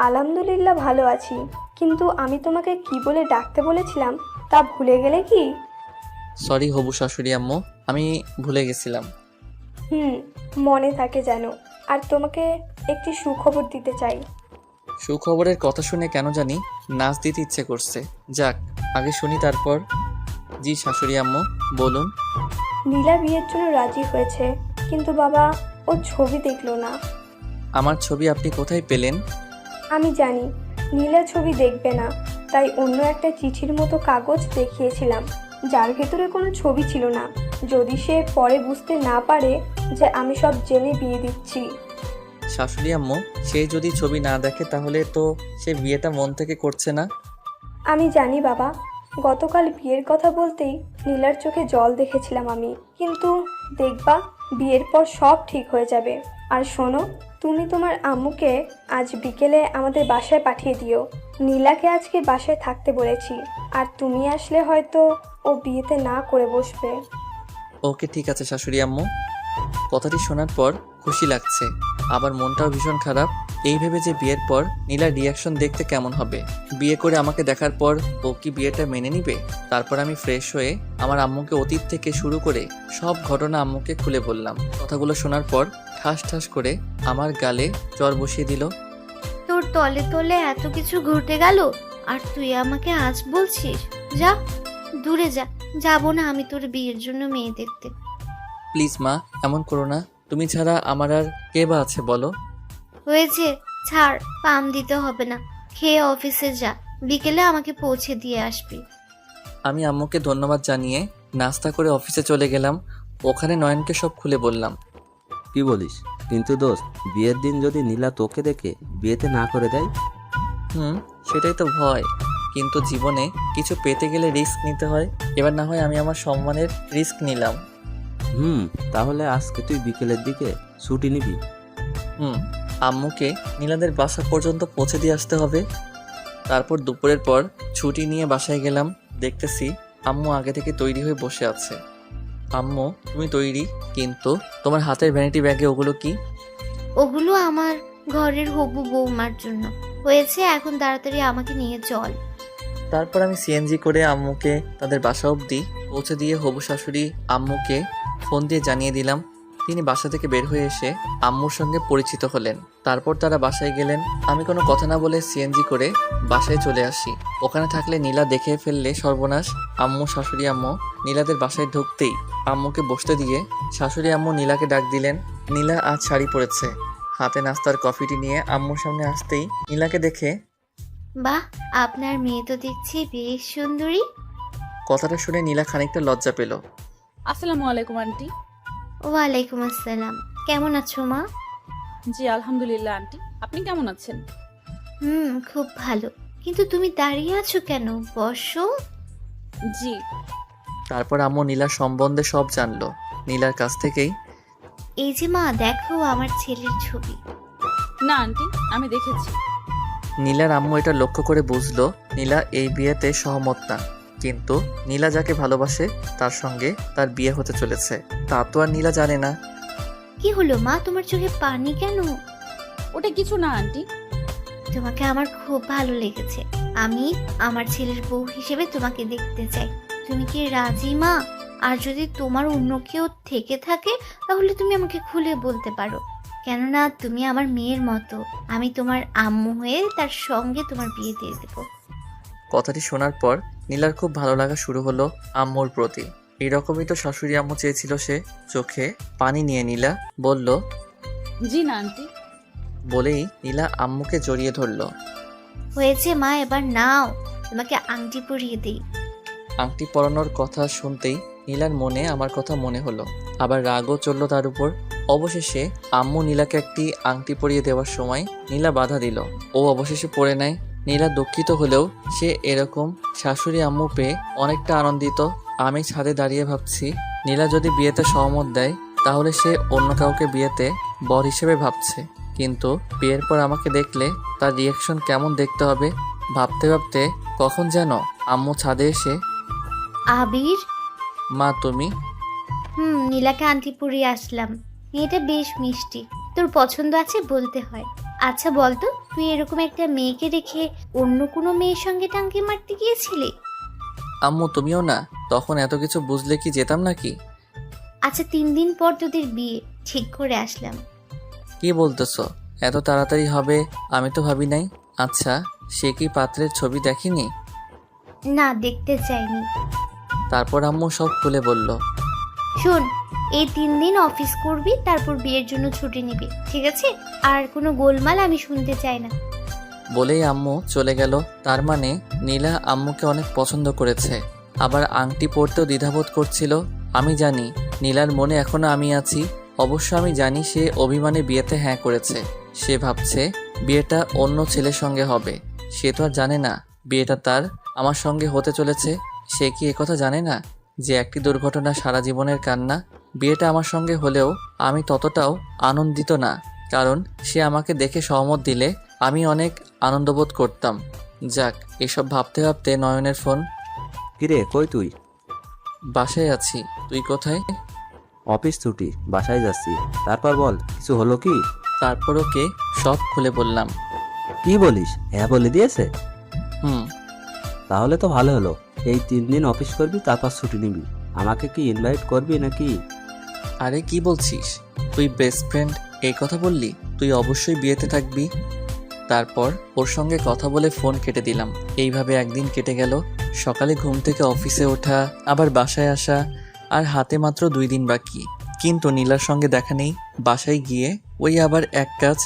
আলহামদুলিল্লাহ ভালো আছি, কিন্তু আমি তোমাকে কি বলে ডাকতে বলেছিলাম তা ভুলে গেলে কি? সরি হবু শাশুড়ি আম্মু, আমি ভুলে গেছিলাম। মনে থাকে যেন। আর তোমাকে একটি সুখবর দিতে চাই। সুখবরের কথা শুনে কেন জানি নাচ দিতে ইচ্ছে করছে। যাক, আগে শুনি তারপর। জি শাশুড়ি আম্মু, বলুন। নীলা বিয়ের জন্য রাজি হয়েছে, কিন্তু বাবা ও ছবি দেখলো না। আমার ছবি আপনি কোথায় পেলেন? আমি জানি নীলা ছবি দেখবে না, তাই অন্য একটা চিঠির মতো কাগজ দেখিয়েছিলাম, যার ভেতরে কোনো ছবি ছিল না। যদি সে পরে বুঝতে না পারে যে আমি সব জেনে বিয়ে দিচ্ছি। শাশুড়ি আম্মু, সে যদি ছবি না দেখে তাহলে তো সে বিয়েটা মন থেকে করছে না। আমি জানি বাবা, গতকাল বিয়ের কথা বলতেই নীলার চোখে জল দেখেছিলাম আমি। কিন্তু দেখবা, বিয়ের পর সব ঠিক হয়ে যাবে। আর শোনো, তুমি তোমার আম্মুকে আজ বিকেলে আমাদের বাসায় পাঠিয়ে দিও। নীলাকে আজকে বাসায় থাকতে বলেছি, আর তুমি আসলে হয়তো ও বিয়েতে না করে বসবে। ওকে ঠিক আছে শাশুড়ি আম্মু। কথাটি শোনার পর খুশি লাগছে, আবার মনটাও ভীষণ খারাপ। এই ভেবে যে বিয়ের পর নীলার রিয়াকশন দেখতে কেমন হবে। বিয়ে করে আমাকে দেখার পর ও কি বিয়েটা মেনে নিবে? তারপর আমি ফ্রেশ হয়ে আমার আম্মুকে অতীত থেকে শুরু করে সব ঘটনা আম্মুকে খুলে বললাম। কথাগুলো শোনার পর ঠাস ঠাস করে আমার গালে জ্বর বসিয়ে দিল। তোর তলে তলে এত কিছু ঘটে গেল, আর তুই আমাকে আজ বলছিস? যা দূরে যা। যাবো না আমি তোর বিয়ের জন্য মেয়ে দেখতে। প্লিজ মা, এমন করো না। তুমি ছাড়া আমার আর কে বা আছে বলো? হয়েছে, ছাড়, পাম দিতে হবে না। খেয়ে অফিসে যা, বিকেলে আমাকে পৌঁছে দিয়ে আসবি। আমি আম্মুকে ধন্যবাদ জানিয়ে নাস্তা করে অফিসে চলে গেলাম। ওখানে নয়নকে সব খুলে বললাম। কি বলিস? কিন্তু দোস্ত, বিয়ের দিন যদি নীলা তোকে দেখে বিয়েতে না করে দেয়? সেটাই তো ভয়। কিন্তু জীবনে কিছু পেতে গেলে রিস্ক নিতে হয়। এবার না হয় আমি আমার সম্মানের রিস্ক নিলাম। তাহলে আজকে তুই বিকেলের দিকে ছুটি নিবি? আম্মুকে নীলাদের বাসা পর্যন্ত পৌঁছে দিয়ে আসতে হবে। তারপর দুপুরের পর ছুটি নিয়ে বাসায় গেলাম। দেখতেছি আম্মু আগে থেকে তৈরি হয়ে বসে আছে। আম্মু, তুমি তৈরি, কিন্তু তোমার হাতের ভ্যানিটি ব্যাগে ওগুলো কি? ওগুলো আমার ঘরের হবু বৌমার জন্য। হয়েছে, এখন তাড়াতাড়ি আমাকে নিয়ে চল। তারপর আমি সিএনজি করে আম্মুকে তাদের বাসা অবধি পৌঁছে দিয়ে হবু শাশুড়ি আম্মুকে ফোন দিয়ে জানিয়ে দিলাম। তিনি বাসা থেকে বের হয়ে এসে আম্মুর সঙ্গে পরিচিত হলেন। তারপর তারা বাসায় গেলেন। আমি কোনো কথা না বলে সিএনজি করে বাসায় চলে আসি। ওখানে থাকলে নীলা দেখে ফেললে সর্বনাশ। আম্মু, শাশুড়ি আম্মু নীলাদের বাসায় ঢুকতেই আম্মুকে বসতে দিয়ে শাশুড়ি আম্মু নীলাকে ডাক দিলেন। নীলা আজ শাড়ি পরেছে। হাতে নাস্তার কফিটি নিয়ে আম্মুর সামনে আসতেই নীলাকে দেখে, বাহ, আপনার মেয়ে তো দেখছি বেশ সুন্দরী। কথাটা শুনে নীলা খানিকটা লজ্জা পেল। আসসালামু আলাইকুম আন্টি। ওয়ালাইকুম আসসালাম। কেমন আছো মা? জি আলহামদুলিল্লাহ আন্টি, আপনি কেমন আছেন? খুব ভালো। কিন্তু তুমি দাঁড়িয়ে আছো কেন? বসো। জি। তারপর আম্মু নীলার সম্বন্ধে সব জানলো। নীলার কাছ থেকেই, এই যে মা, দেখো আমার ছেলের ছবি। না আন্টি, আমি দেখেছি। নীলার আম্মু এটা লক্ষ্য করে বুঝলো নীলা এই বিয়েতে সহমত না। কিন্তু নীলা যাকে ভালোবাসে তার সঙ্গে তার বিয়ে হতে চলেছে, তা তো আর নীলা জানে না। কি হলো মা, তোমার চোখে পানি কেন? ওটা কিছু না আন্টি। তোমাকে আমার খুব ভালো লেগেছে। আমি আমার ছেলের বউ হিসেবে তোমাকে দেখতে চাই। তুমি কি রাজি মা? আর যদি তোমার অন্য কেউ থেকে থাকে তাহলে তুমি আমাকে খুলে বলতে পারো, কেননা তুমি আমার মেয়ের মতো। আমি তোমার আম্মু হয়ে তার সঙ্গে তোমার বিয়ে দিয়ে দেবো। কথাটি শোনার পর নীলার খুব ভালো লাগা শুরু হলো আম্মুর প্রতি। এরকমই তো শাশুড়ি আম্মু চেয়েছিল সে। চোখে পানি নিয়ে নীলা বলল, জি না আন্টি। বলেই নীলা আম্মুকে জড়িয়ে ধরল। হয়েছে মা, এবার নাও, তোমাকে আংটি পরিয়ে দিই। আংটি পরানোর কথা শুনতেই নীলার মনে আমার কথা মনে হলো, আবার রাগও চলল তার উপর। অবশেষে আম্মু নীলাকে একটি আংটি পরিয়ে দেওয়ার সময় নীলা বাধা দিল। ও অবশেষে পরে নেয়। নীলা দুঃখিত হলেও সে এরকম শাশুড়ি আম্মু পেয়ে অনেকটা আনন্দিত। আমি ছাদে দাঁড়িয়ে ভাবছি, নীলা যদি বিয়েতে সহমত দেয় তাহলে সে অন্য কাউকে বিয়েতে বর হিসেবে ভাবছে, কিন্তু বিয়ের পর আমাকে দেখলে তার রিয়াকশন কেমন দেখতে হবে ভাবতে ভাবতে কখন যেন আম্মু ছাদে এসে, আবির, মা তুমি? নীলাকে আংটি পরিয়ে আসলাম। মেয়েটা বেশ মিষ্টি, তোর পছন্দ আছে বলতে হয়। আচ্ছা বলতো, তুই এরকম একটা মেয়েকে রেখে অন্য কোনো মেয়ের সঙ্গে টাঙ্কি মারতে গিয়েছিলি? আম্মু তুমিও না? তখন এত কিছু বুঝলে কি যেতাম নাকি? আচ্ছা 3 দিন পর তোদের বিয়ে ঠিক করে আসলাম। কি বলতেছো? এত তাড়াতাড়ি হবে আমি তো ভাবি নাই। আচ্ছা সে কি পাত্রের ছবি দেখেনি? না, দেখতে চাইনি। তারপর আম্মু সব খুলে বলল। শোন, এই 3 দিন অফিস করবি, তারপর বিয়ের জন্য ছুটি নিবি, ঠিক আছে? আর কোনো গোলমাল আমি শুনতে চাই না। বলেই আম্মু চলে গেল। তার মানে নীলা আম্মুকে অনেক পছন্দ করেছে, আবার আংটি পরতেও দ্বিধাবোধ করছিল। আমি জানি নীলার মনে এখনো আমি আছি। অবশ্য আমি জানি সে অভিমানে বিয়েতে হ্যাঁ করেছে। সে ভাবছে বিয়েটা অন্য ছেলের সঙ্গে হবে। সে তো আর জানে না বিয়েটা তার আমার সঙ্গে হতে চলেছে। সে কি একথা জানে না যে একটি দুর্ঘটনা সারা জীবনের কান্না? বিয়েটা আমার সঙ্গে হলেও আমি ততটাও আনন্দিত না, কারণ সে আমাকে দেখে সহমত দিলে আমি অনেক আনন্দবোধ করতাম। যাক, এসব ভাবতে ভাবতে নয়নের ফোন। কিরে, কই তুই? বাসায় আছি, তুই কোথায়? অফিস ছুটি, বাসায় যাচ্ছি। তারপর বল, কিছু হলো কি? তারপর ওকে সব খুলে বললাম। কি বলিস? হ্যাঁ বলে দিয়েছে? হুম। তাহলে তো ভালো হলো। এই 3 দিন অফিস করবি, তারপর ছুটি নিবি। আমাকে কি ইনভাইট করবি নাকি? আরে কি বলছিস? তুই বেস্ট ফ্রেন্ড এই কথা বললি? তুই অবশ্যই বিয়েতে থাকবি। তারপর ওর সঙ্গে কথা বলে ফোন কেটে দিলাম। এইভাবে একদিন কেটে গেল। সকালে ঘুম থেকে অফিসে ওঠা, আবার বাসায় আসা, আর হাতে মাত্র 2 দিন বাকি। কিন্তু নীলার সঙ্গে দেখা নেই। বাসায় গিয়ে ওই আবার এক কাজ।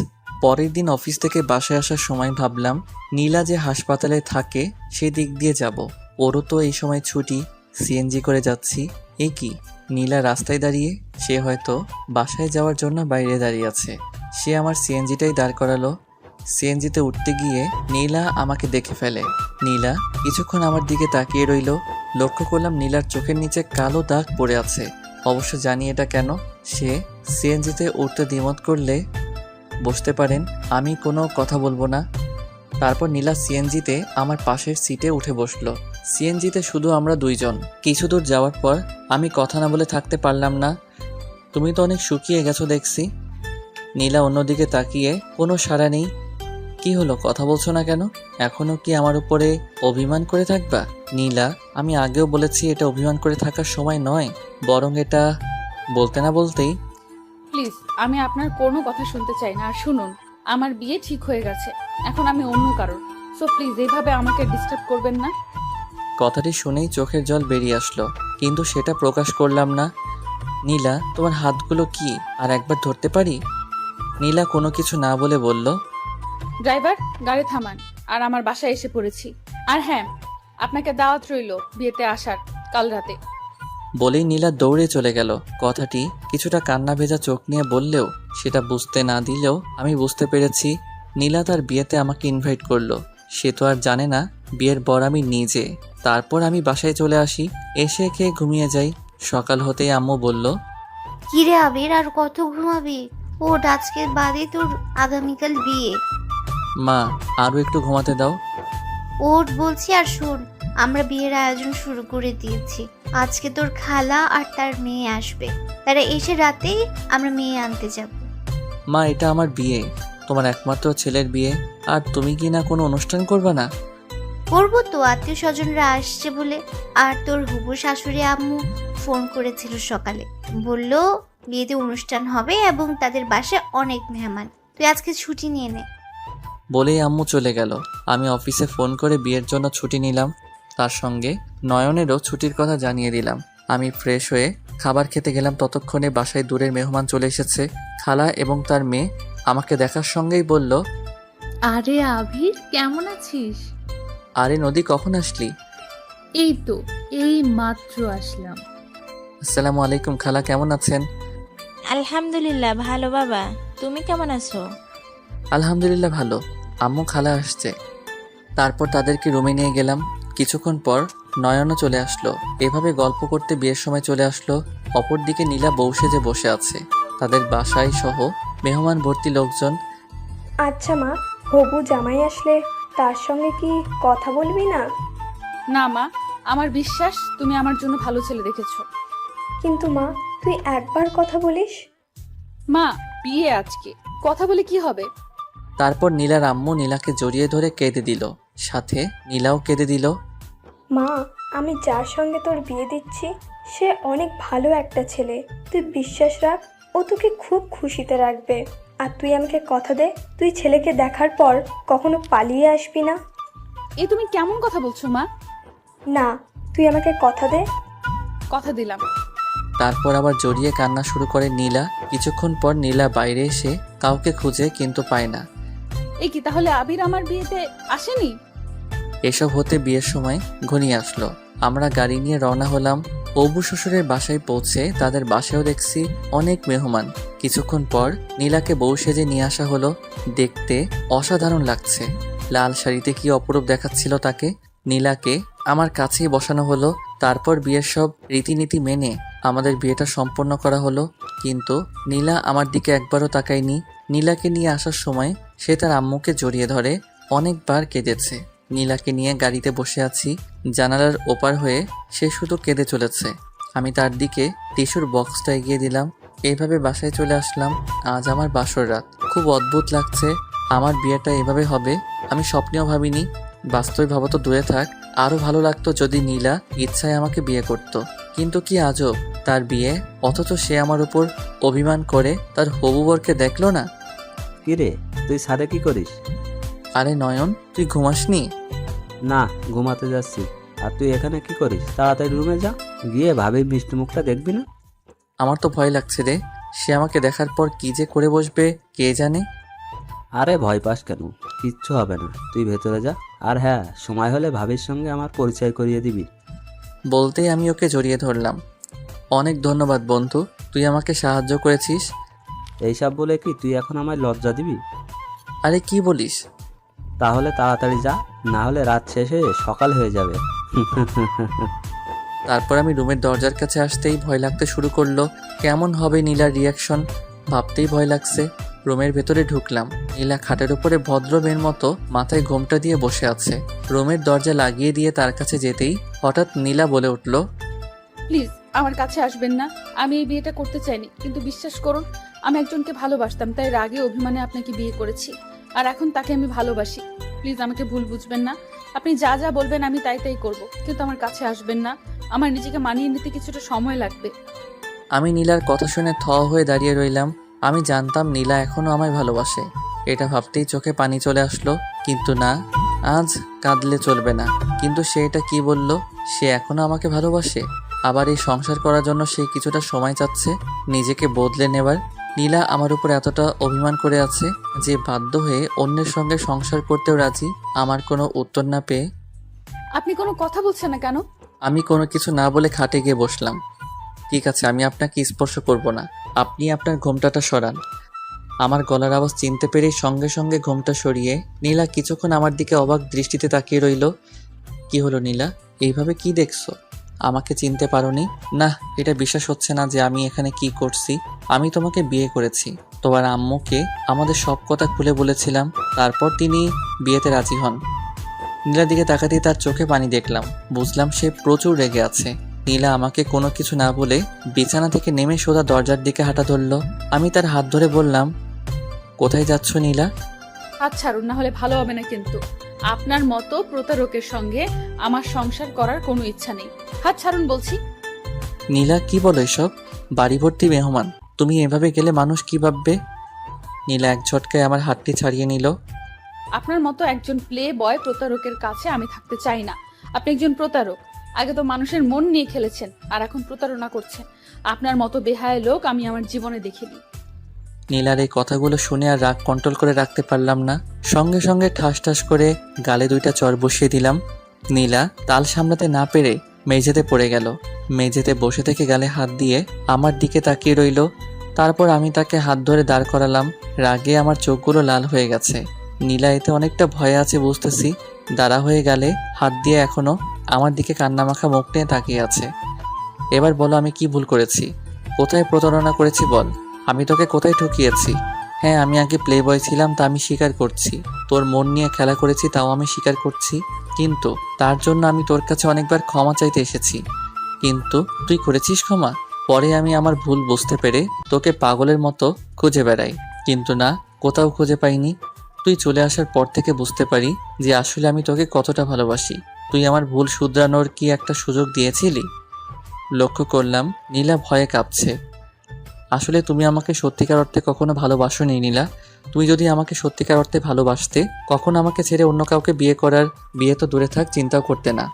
পরের দিন অফিস থেকে বাসায় আসার সময় ভাবলাম নীলা যে হাসপাতালে থাকে সেদিক দিয়ে যাব। ওরও তো এই সময় ছুটি, সিএনজি করে যাচ্ছি। এ কি, নীলা রাস্তায় দাঁড়িয়ে? সে হয়তো বাসায় যাওয়ার জন্য বাইরে দাঁড়িয়ে আছে। সে আমার সিএনজিটাই দাঁড় করালো। সিএনজিতে উঠতে গিয়ে নীলা আমাকে দেখে ফেলে। নীলা কিছুক্ষণ আমার দিকে তাকিয়ে রইল। লক্ষ্য করলাম নীলার চোখের নিচে কালো দাগ পড়ে আছে। অবশ্য জানি এটা কেন। সে সিএনজিতে উঠতে দ্বিমত করলে বসতে পারেন, আমি কোনো কথা বলবো না। তারপর নীলা সিএনজিতে আমার পাশের সিটে উঠে বসলো। সিএনজিতে শুধু আমরা 2 জন। কিছু দূর যাওয়ার পর আমি কথা না বলে থাকতে পারলাম না। তুমি তো অনেক শুকিয়ে গেছো দেখছি। নীলা অন্যদিকে তাকিয়ে, কোনো সাড়া নেই। কি হলো, কথা বলছো না কেন? এখনো কি আমার উপরে অভিমান করে থাকবা? নীলা, আমি আগেও বলেছি এটা অভিমান করে থাকার সময় নয়, বরং এটা। বলতে না বলতেই, প্লিজ, আমি আপনার কোনো কথা শুনতে চাই না। আর শুনুন, আমার বিয়ে ঠিক হয়ে গেছে, এখন আমি অন্য কারোর। সো প্লিজ এইভাবে আমাকে ডিস্টার্ব করবেন না। কথাটি শুনেই চোখের জল বেরিয়ে আসলো, কিন্তু সেটা প্রকাশ করলাম না। নীলা, তোমার হাতগুলো কি আর একবার ধরতে পারি? নীলা কোনো কিছু না বলে বলল, ড্রাইভার, গাড়ি থামান। আর আমার বাসায় এসে পড়েছি। আর হ্যাঁ, আপনাকে দাওয়াত রইল বিয়েতে আসার কাল রাতে। বলেই নীলা দৌড়ে চলে গেল। কথাটি কিছুটা কান্না ভেজা চোখ নিয়ে বললেও সেটা বুঝতে না দিলেও আমি বুঝতে পেরেছি নীলা তার বিয়েতে আমাকে ইনভাইট করলো। সে তো আর জানে না বিয়ের বর আমি নিজে। তারপর আমি বাসায় চলে আসি, এসে খেয়ে ঘুমিয়ে যাই। সকাল হতেই আম্মু বলল, কিরে আবির, আর কত ঘুমাবি? ওঠ, আজকে বাদে তোর আগামীকাল বিয়ে। মা আরও একটু ঘুমাতে দাও। ওঠ বলছি। আর শোন, আমরা বিয়ের আয়োজন শুরু করে দিয়েছি। আজকে তোর খালা আর তার মেয়ে আসবে। তারা এসে রাতেই আমরা মেয়ে আনতে যাব। মা, এটা আমার বিয়ে, তোমার একমাত্র ছেলের বিয়ে, আর তুমি কি না কোনো অনুষ্ঠান করবে না? করবো তো, আত্মীয় স্বজনরা আসছে বলে। আর তোর হুবু শাশুড়ি আম্মু ফোন করেছিল সকালে, বললো বিয়েতে অনুষ্ঠান হবে এবং তাদের বাসায় অনেক মেহমান। তুই আজকে ছুটি নিয়ে নে। বলেই আম্মু চলে গেল। আমি অফিসে ফোন করে বিয়ের জন্য ছুটি নিলাম। তার সঙ্গে নয়নেরও ছুটির কথা জানিয়ে দিলাম। আমি ফ্রেশ হয়ে খাবার খেতে গেলাম। ততক্ষণে বাসায় দূরের মেহমান চলে এসেছে। খালা এবং তার মেয়ে আমাকে দেখার সঙ্গেই বলল, আরে আবির, কেমন আছিস? আরে নদী, কখন আসলি? এই তো, এই মাত্র আসলাম। আসসালামু আলাইকুম খালা, কেমন আছেন? আলহামদুলিল্লাহ ভালো বাবা, তুমি কেমন আছো? আলহামদুলিল্লাহ ভালো। আম্মু খালা আসছে। তারপর তাদেরকে রুমে নিয়ে গেলাম। কিছুক্ষণ পর নয়নও চলে আসলো। এভাবে গল্প করতে বিয়ের সময় চলে আসলো। অপরদিকে নীলা বউ সেজে বসে আছে। তাদের বাসায় সহ মেহমান ভর্তি লোকজন। আচ্ছা মা, হবু জামাই আসলে তার সঙ্গে কি কথা বলবি না? না মা, আমার বিশ্বাস তুমি আমার জন্য ভালো ছেলে দেখেছো। কিন্তু মা, তুই একবার কথা বলিস। মা, বিয়ে আজকে, কথা বলে কি হবে? তারপর নীলার আম্মু নীলাকে জড়িয়ে ধরে কেঁদে দিল। সাথে নীলাও কেঁদে দিল। মা, আমি যার সঙ্গে তোর বিয়ে দিচ্ছি সে অনেক ভালো একটা ছেলে। তুই বিশ্বাস রাখ, ও তোকে খুব খুশিতে রাখবে। আর তুই আমাকে কথা দে, তুই ছেলেকে দেখার পর কখনো পালিয়ে আসবি না। এ তুমি কেমন কথা বলছো মা? না, তুই আমাকে কথা দে। কথা দিলাম। তারপর আবার জড়িয়ে কান্না শুরু করে নীলা। কিছুক্ষণ পর নীলা বাইরে এসে কাউকে খুঁজে কিন্তু পায় না। এ কি, তাহলে আবির আমার বিয়েতে আসেনি? এসব হতে বিয়ের সময় ঘনিয়ে আসলো। আমরা গাড়ি নিয়ে রওনা হলাম। অবু শ্বশুরের বাসায় পৌঁছে তাদের বাসায়ও দেখছি অনেক মেহমান। কিছুক্ষণ পর নীলাকে বউ সেজে নিয়ে আসা হলো। দেখতে অসাধারণ লাগছে। লাল শাড়িতে কি অপরূপ দেখাচ্ছিল তাকে। নীলাকে আমার কাছেই বসানো হলো। তারপর বিয়ের সব রীতিনীতি মেনে আমাদের বিয়েটা সম্পন্ন করা হলো। কিন্তু নীলা আমার দিকে একবারও তাকায়নি। নীলাকে নিয়ে আসার সময় সে তার আম্মুকে জড়িয়ে ধরে অনেকবার কেঁদেছে। নীলাকে নিয়ে গাড়িতে বসে আছি। জানালার ওপার হয়ে সে শুধু কেঁদে চলেছে। আমি তার দিকে টিস্যুর বক্সটা এগিয়ে দিলাম। এইভাবে বাসায় চলে আসলাম। আজ আমার বাসর রাত। খুব অদ্ভুত লাগছে। আমার বিয়েটা এভাবে হবে আমি স্বপ্নেও ভাবিনি। বাস্তবে ভাবো তো দূরে থাক, আরও ভালো লাগতো যদি নীলা ইচ্ছায় আমাকে বিয়ে করত। কিন্তু কি আজব, তার বিয়ে, অথচ সে আমার উপর অভিমান করে তার হবু বরকে দেখলো না। কিরে, তুই ছাদে কি করিস? আরে নয়ন, তুই ঘুমাসনি? না, ঘুমাতে যাচ্ছি। আর তুই এখানে কি করিস? তাড়াতাড়ি রুমে যা, গিয়ে ভাবির মিষ্টি মুখটা দেখবি না? আমার তো ভয় লাগছে রে। সে আমাকে দেখার পর কি যে করে বসবে কে জানে। আরে ভয় পাস কেন? কিচ্ছু হবে না, তুই ভেতরে যা। আর হ্যাঁ, সময় হলে ভাবির সঙ্গে আমার পরিচয় করিয়ে দিবি। বলতেই আমি ওকে জড়িয়ে ধরলাম। অনেক ধন্যবাদ বন্ধু, তুই আমাকে সাহায্য করেছিস। এইসব বলে কি তুই এখন আমায় লজ্জা দিবি? আরে কি বলিস? তাহলে তাড়াতাড়ি যা, না হলে রাত শেষে সকাল হয়ে যাবে। তারপর আমি রুমের দরজার কাছে আসতেই ভয় লাগতে শুরু করলো। কেমন হবে নীলার রিয়াকশন ভাবতেই ভয় লাগছে। রুমের ভেতরে ঢুকলাম। নীলা খাটের উপরে ভদ্র মেয়ের মতো মাথায় ঘোমটা দিয়ে বসে আছে। রুমের দরজা লাগিয়ে দিয়ে তার কাছে যেতেই হঠাৎ নীলা বলে উঠল, প্লিজ আমার কাছে আসবেন না। আমি এই বিয়েটা করতে চাইনি, কিন্তু বিশ্বাস করুন আমি একজনকে ভালোবাসতাম, তাই রাগে অভিমানে আপনাকে বিয়ে করেছি। আর এখন তাকে আমি ভালোবাসি। প্লিজ আমাকে ভুল বুঝবেন না। আপনি যা যা বলবেন আমি তাই তাই করব, কিন্তু আমার কাছে আসবেন না। আমার নিজেকে মানিয়ে নিতে কিছুটা সময় লাগবে। আমি নীলার কথা শুনে থ হয়ে দাঁড়িয়ে রইলাম। আমি জানতাম নীলা এখনো আমায় ভালোবাসে। এটা ভাবতেই চোখে পানি চলে আসলো। কিন্তু না, আজ কাঁদলে চলবে না। কিন্তু সে এটা কি বলল? সে এখনো আমাকে ভালোবাসে? আবার এই সংসার করার জন্য সে কিছুটা সময় চাচ্ছে নিজেকে বদলে নেবার। নীলা আমার উপর এতটা অভিমান করে আছে যে বাধ্য হয়ে অন্যের সঙ্গে সংসার করতেও রাজি। আমার কোনো উত্তর না পেয়ে আপনি কোনো কথা বলছেন না কেন? আমি কোনো কিছু না বলে খাটে গিয়ে বসলাম। ঠিক আছে, আমি আপনাকে স্পর্শ করব না। আপনি আপনার ঘোমটাটা সরান। আমার গলার আওয়াজ চিনতে পেরেই সঙ্গে সঙ্গে ঘোমটা সরিয়ে নীলা কিছুক্ষণ আমার দিকে অবাক দৃষ্টিতে তাকিয়ে রইল। কি হলো নীলা, এইভাবে কি দেখছো? আমাকে চিনতে পারোনি? না, এটা বিশ্বাস হচ্ছে না যে আমি এখানে কি করছি। আমি তোমাকে বিয়ে করেছি। তোমার আম্মুকে আমাদের সব কথা খুলে বলেছিলাম। তারপর তিনি বিয়েতে রাজি হন। নীলার দিকে তাকাতেই তার চোখে পানি দেখলাম। বুঝলাম সে প্রচুর রেগে আছে। নীলা আমাকে কোনো কিছু না বলে বিছানা থেকে নেমে সোজা দরজার দিকে হাঁটা ধরলো। আমি তার হাত ধরে বললাম, কোথায় যাচ্ছ নীলা? হাত ছাড়ুন, না হলে ভালো হবে না। কিন্তু আপনার মতো প্রতারকের সঙ্গে আমার সংসার করার কোনো ইচ্ছা নেই। হাত ছাড়ুন বলছি। নীলা, কি বলো এসব? বাড়ি ভর্তি মেহমান, তুমি এভাবে গেলে মানুষ কি ভাববে? নীলা এক ঝটকায় আমার হাতটি ছাড়িয়ে নিল। আপনার মতো একজন প্লে বয় প্রতারকের কাছে আমি থাকতে চাই না। আপনি একজন প্রতারক। আগে তো মানুষের মন নিয়ে খেলেছেন, আর এখন প্রতারণা করছেন। আপনার মতো বেহায়া লোক আমি আমার জীবনে দেখিনি। নীলার এই কথাগুলো শুনে আর রাগ কন্ট্রোল করে রাখতে পারলাম না। সঙ্গে সঙ্গে ঠাস ঠাস করে গালে 2টা চর বসিয়ে দিলাম। নীলা তাল সামলাতে না পেরে মেঝেতে পড়ে গেল। মেঝেতে বসে থেকে গালে হাত দিয়ে আমার দিকে তাকিয়ে রইল। তারপর আমি তাকে হাত ধরে দাঁড় করালাম। রাগে আমার চোখগুলো লাল হয়ে গেছে। নীলা এতে অনেকটা ভয়ে আছে বুঝতেছি। দাঁড়া হয়ে গেলে হাত দিয়ে এখনো আমার দিকে কান্নামাখা মুখ নিয়ে তাকিয়ে আছে। এবার বলো আমি কি ভুল করেছি? কোথায় প্রতারণা করেছি বল? আমি তোকে কোথায় ঠকিয়েছি? হ্যাঁ, আমি আগে প্লে বয় ছিলাম, তা আমি স্বীকার করছি। তোর মন নিয়ে খেলা করেছি, তাও আমি স্বীকার করছি। কিন্তু তার জন্য আমি তোর কাছে অনেকবার ক্ষমা চাইতে এসেছি, কিন্তু তুই করেছিস ক্ষমা? পরে আমি আমার ভুল বুঝতে পেরে তোকে পাগলের মতো খুঁজে বেড়াই, কিন্তু না, কোথাও খুঁজে পাইনি। তুই চলে আসার পর থেকে বুঝতে পারি যে আসলে আমি তোকে কতটা ভালোবাসি। তুই আমার ভুল শুধরানোর কি একটা সুযোগ দিয়েছিলি? লক্ষ্য করলাম নীলা ভয়ে কাঁপছে। আসলে তুমি আমাকে সত্যিকার অর্থে কখনো ভালোবাসোনি নীলা। তুমি যদি আমাকে সত্যিকার অর্থে ভালোবাসতে, কখনো আমাকে ছেড়ে অন্য কাউকে বিয়ে তো দূরে থাক, চিন্তাও করতে না।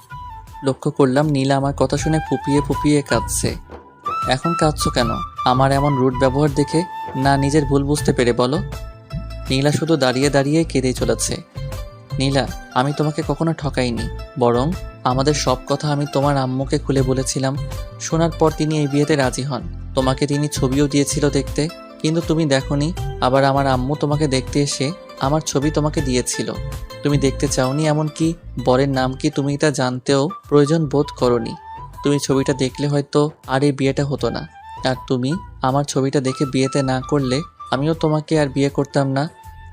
লক্ষ্য করলাম নীলা আমার কথা শুনে ফুপিয়ে ফুপিয়ে কাঁদছে। এখন কাঁদছো কেন? আমার এমন রুড ব্যবহার দেখে, না নিজের ভুল বুঝতে পেরে বলো? নীলা শুধু দাঁড়িয়ে দাঁড়িয়ে কেঁদেই চলেছে। নীলা, আমি তোমাকে কখনো ঠকাইনি, বরং আমাদের সব কথা আমি তোমার আম্মুকে খুলে বলেছিলাম। শোনার পর তিনি এই বিয়েতে রাজি হন। তোমাকে তিনি ছবিও দিয়েছিল দেখতে, কিন্তু তুমি দেখোনি। আবার আমার আম্মু তোমাকে দেখতে এসে আমার ছবি তোমাকে দিয়েছিল, তুমি দেখতে চাওনি। এমনকি বরের নাম কি তুমি তা জানতেও প্রয়োজন বোধ করনি। তুমি ছবিটা দেখলে হয়তো আর এই বিয়েটা হতো না। আর তুমি আমার ছবিটা দেখে বিয়েতে না করলে আমিও তোমাকে আর বিয়ে করতাম না।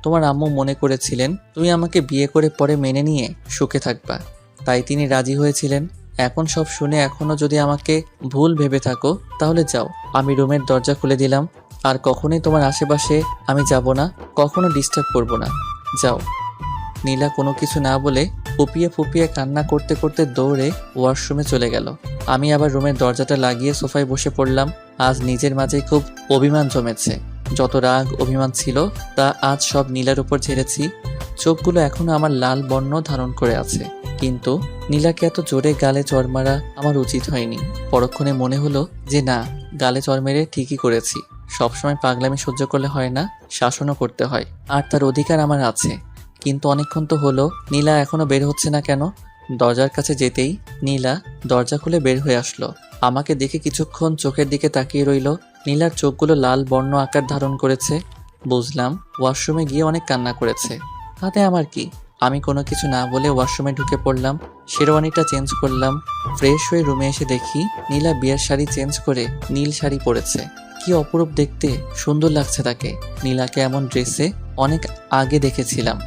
তোমার আম্মু মনে করেছিলেন তুমি আমাকে বিয়ে করে পরে মেনে নিয়ে সুখে থাকবা, তাই তিনি রাজি হয়েছিলেন। এখন সব শুনে এখনো যদি আমাকে ভুল ভেবে থাকো, তাহলে যাও। আমি রুমের দরজা খুলে দিলাম। আর কখনোই তোমার আশেপাশে আমি যাব না, কখনো ডিস্টার্ব করব না, যাও। নীলা কোনো কিছু না বলে ফুপিয়ে ফুপিয়ে কান্না করতে করতে দৌড়ে ওয়াশরুমে চলে গেল। আমি আবার রুমের দরজাটা লাগিয়ে সোফায় বসে পড়লাম। আজ নিজের মাঝে খুব অভিমান জমেছে। যত রাগ অভিমান ছিল তা আজ সব নীলার উপর ঝেড়েছি। চোখগুলো এখনো আমার লাল বর্ণ ধারণ করে আছে, কিন্তু নীলাকে এত জোরে গালে চড় মারা আমার উচিত হয়নি। পরক্ষণে মনে হলো যে না, গালে চড় মেরে ঠিকই করেছি। সবসময় পাগলামি সহ্য করলে হয় না, শাসনও করতে হয়, আর তার অধিকার আমার আছে। কিন্তু অনেকক্ষণ তো হলো, নীলা এখনো বের হচ্ছে না কেন? দরজার কাছে যেতেই নীলা দরজা খুলে বের হয়ে আসলো। আমাকে দেখে কিছুক্ষণ চোখের দিকে তাকিয়ে রইল। নীলার চোখগুলো লাল বর্ণ আকার ধারণ করেছে। বুঝলাম ওয়াশরুমে গিয়ে অনেক কান্না করেছে। তাতে আমার কি? আমি কোনো কিছু না বলে ওয়াশরুমে ঢুকে পড়লাম। শেরওয়ানিটা চেঞ্জ করলাম। ফ্রেশ হয়ে রুমে এসে দেখি নীলা বিয়ের শাড়ি চেঞ্জ করে নীল শাড়ি পরেছে। কি অপরূপ দেখতে, সুন্দর লাগছে তাকে। নীলাকে এমন ড্রেসে অনেক আগে দেখেছিলাম,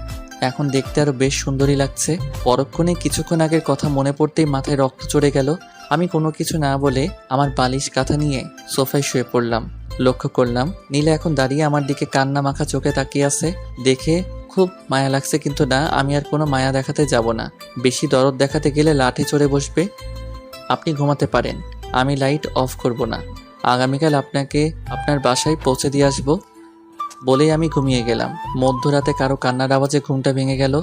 এখন দেখতে আরো বেশ সুন্দরী লাগছে। পরক্ষণে কিছুক্ষণ আগের কথা মনে পড়তেই মাথায় রক্ত চড়ে গেল। আমি কোনো কিছু না বলে আমার বালিশ কাঁথা নিয়ে সোফায় শুয়ে পড়লাম। লক্ষ্য করলাম নীলা এখন দাঁড়িয়ে আমার দিকে কান্না মাখা চোখে তাকিয়ে আছে। দেখে খুব মায়া লাগছে, কিন্তু না, আমি আর কোনো মায়া দেখাতে যাব না। বেশি দরদ দেখাতে গেলে লাঠি চড়ে বসবে। আপনি ঘুমাতে পারেন, আমি লাইট অফ করব না। আগামীকাল আপনাকে আপনার বাসায় পৌঁছে দিয়ে আসবো বলেই আমি ঘুমিয়ে গেলাম। মধ্যরাতে কারো কান্নার আওয়াজে ঘুমটা ভেঙে গেল।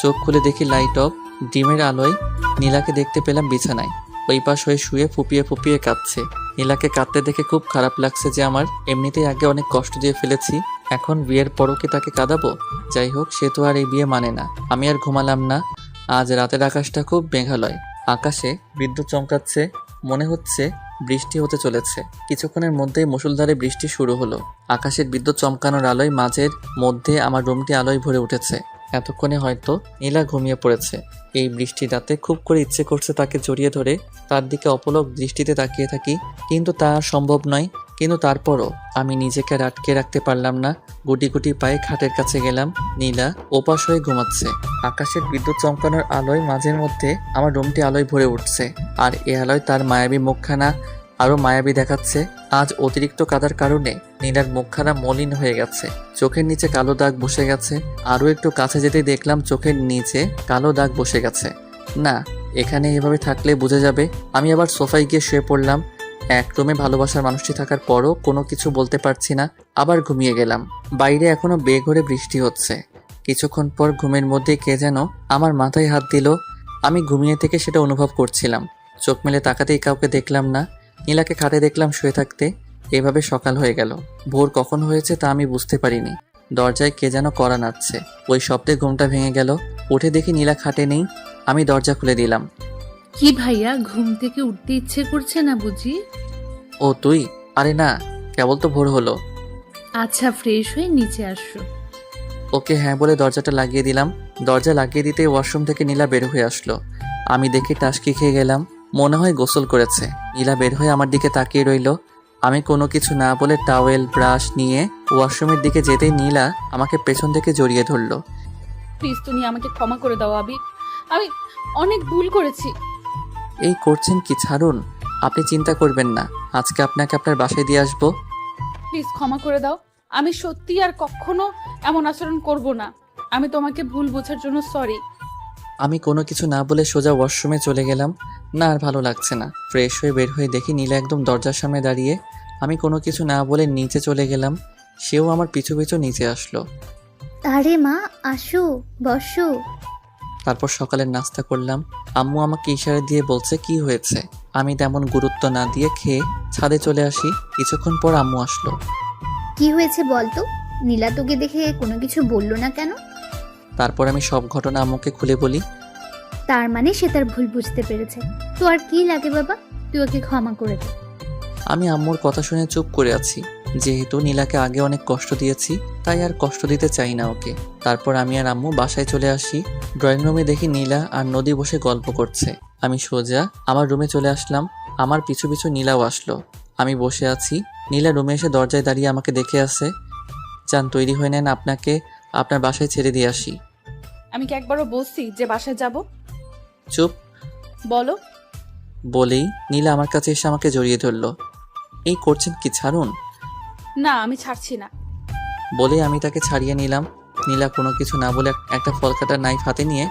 চোখ খুলে দেখি লাইট অফ। ডিমের আলোয় নীলাকে দেখতে পেলাম বিছানায় ওই পাশ হয়ে শুয়ে ফুপিয়ে ফুপিয়ে কাঁদছে। নীলাকে কাঁদতে দেখে খুব খারাপ লাগছে যে আমার এমনিতেই আগে অনেক কষ্ট দিয়ে ফেলেছি, এখন বিয়ের পরও কি তাকে কাঁদাবো? যাই হোক, সে তো আর এই বিয়ে মানে না। আমি আর ঘুমালাম না। আজ রাতের আকাশটা খুব মেঘালয়। আকাশে বিদ্যুৎ চমকাচ্ছে, মনে হচ্ছে বৃষ্টি হতে চলেছে। কিছুক্ষণের মধ্যেই মুষলধারে বৃষ্টি শুরু হলো। আকাশের বিদ্যুৎ চমকানোর আলোয় মাঝের মধ্যে আমার রুমটি আলোয় ভরে উঠেছে। এতক্ষণে হয়তো নীলা ঘুমিয়ে পড়েছে। এই বৃষ্টি রাতে খুব করে ইচ্ছে করছে তাকে জড়িয়ে ধরে তার দিকে অপলক দৃষ্টিতে তাকিয়ে থাকি, কিন্তু তা আর সম্ভব নয়। কিন্তু তারপরও আমি নিজেকে আর আটকে রাখতে পারলাম না। গুটি গুটি পায়ে খাটের কাছে গেলাম। নীলা ওপাশ হয়ে ঘুমাচ্ছে। আকাশের বিদ্যুৎ চমকানোর আলোয় মাঝের মধ্যে আমার রুমটি আলোয় ভরে উঠছে, আর এ আলোয় তার মায়াবী মুখখানা আরো মায়াবী দেখাচ্ছে। আজ অতিরিক্ত কাদার কারণে নীলার মুখখানা মলিন হয়ে গেছে, চোখের নিচে কালো দাগ বসে গেছে। আরো একটু কাছে যেতে দেখলাম চোখের নিচে কালো দাগ বসে গেছে। না, এখানে এভাবে থাকলে বোঝা যাবে। আমি আবার সোফায় গিয়ে শুয়ে পড়লাম। এক রুমে ভালোবাসার মানুষটি থাকার পরও কোনো কিছু বলতে পারছি না। আবার ঘুমিয়ে গেলাম। বাইরে এখনো বেঘরে বৃষ্টি হচ্ছে। কিছুক্ষণ পর ঘুমের মধ্যে কে যেন আমার মাথায় হাত দিল। আমি ঘুমিয়ে থেকে সেটা অনুভব করছিলাম। চোখ মেলে তাকাতেই কাউকে দেখলাম না। নীলাকে খাটে দেখলাম শুয়ে থাকতে। এভাবে সকাল হয়ে গেল। ভোর কখন হয়েছে তা আমি বুঝতে পারিনি। দরজায় কে যেন কড়া নাড়ছে। ওই শব্দে ঘুমটা ভেঙে গেল। উঠে দেখি নীলা খাটে নেই। আমি দরজা খুলে দিলাম। কি ভাইয়া, ঘুম থেকে উঠতে ইচ্ছে করছে না বুঝি? ও তুই? আরে না, কেবল তো ভোর হলো। আচ্ছা, ফ্রেশ হয়ে নিচে আসো। ওকে হ্যাঁ বলে দরজাটা লাগিয়ে দিলাম। দরজা লাগিয়ে দিতে ওয়াশরুম থেকে নীলা বের হয়ে আসলো। আমি দেখে টাসকি খেয়ে গেলাম। মনে হয় গোসল করেছে। নীলা বের হয়ে আমার দিকে তাকিয়ে রইল। আমি কোনো কিছু না বলে টাওয়েল ব্রাশ নিয়ে ওয়াশরুমের দিকে যেতেই নীলা আমাকে পেছন থেকে জড়িয়ে ধরলো। প্লিজ তুমি আমাকে ক্ষমা করে দাও আবির, আমি অনেক ভুল করেছি। এই করছেন কি? ছাড়ুন। আপনি চিন্তা করবেন না, আজকে আপনাকে আপনার বাসায় দিয়ে আসবো। প্লিজ ক্ষমা করে দাও। আমি সত্যি আর কখনো এমন আচরণ করব না। আমি তোমাকে ভুল বোঝার জন্য সরি। আমি কোনো কিছু না বলে সোজা ওয়াশরুমে চলে গেলাম। না আর ভালো লাগছে না। ফ্রেশ হয়ে বের হয়ে দেখি নীলা একদম দরজার সামনে দাঁড়িয়ে। আমি কোনো কিছু না বলে নিচে চলে গেলাম। সেও আমার পিছু পিছু নিচে আসলো। আরে মা, আসো, বসো। তারপর সকালের নাস্তা করলাম। আম্মু আমাকে ইশারা দিয়ে বলছে কি হয়েছে। আমি তেমন গুরুত্ব না দিয়ে খেয়ে ছাদে চলে আসি। কিছুক্ষণ পর আম্মু আসলো। কি হয়েছে বলতো? নীলা তোকে দেখে কোনো কিছু বললো না কেন? তারপর আমি সব ঘটনা আম্মুকে খুলে বলি। তার মানে সে তার ভুল বুঝতে পেরেছে। তো আর কি লাগে বাবা, তুই ওকে ক্ষমা করে দে। আমি আম্মুর কথা শুনে চুপ করে আছি। যেহেতু নীলাকে আগে অনেক কষ্ট দিয়েছি, তাই আর কষ্ট দিতে চাই না ওকে। তারপর আমি আর আম্মু বাসায় চলে আসি। ড্রয়িং রুমে দেখি নীলা আর নদী বসে গল্প করছে। আমি সোজা আমার রুমে চলে আসলাম। আমার পিছু পিছু নীলাও আসলো। আমি বসে আছি। নীলা রুমে এসে দরজায় দাঁড়িয়ে আমাকে দেখে আসে। চান তৈরি হয়ে নেন, আপনাকে আপনার বাসায় ছেড়ে দিয়ে আসি। আমি কি একবারও বলছি যে বাসায় যাব? চুপ। বলো। বলেই নীলা আমার কাছে এসে আমাকে জড়িয়ে ধরলো। এই করছেন কি? ছাড়ুন। না, আমি ছাড়ছি না। বলে আমি তাকে ছাড়িয়ে নিলাম। নীলা কোনো কিছু না বলে একটা ফল কাটার নাইফ হাতে নিয়ে,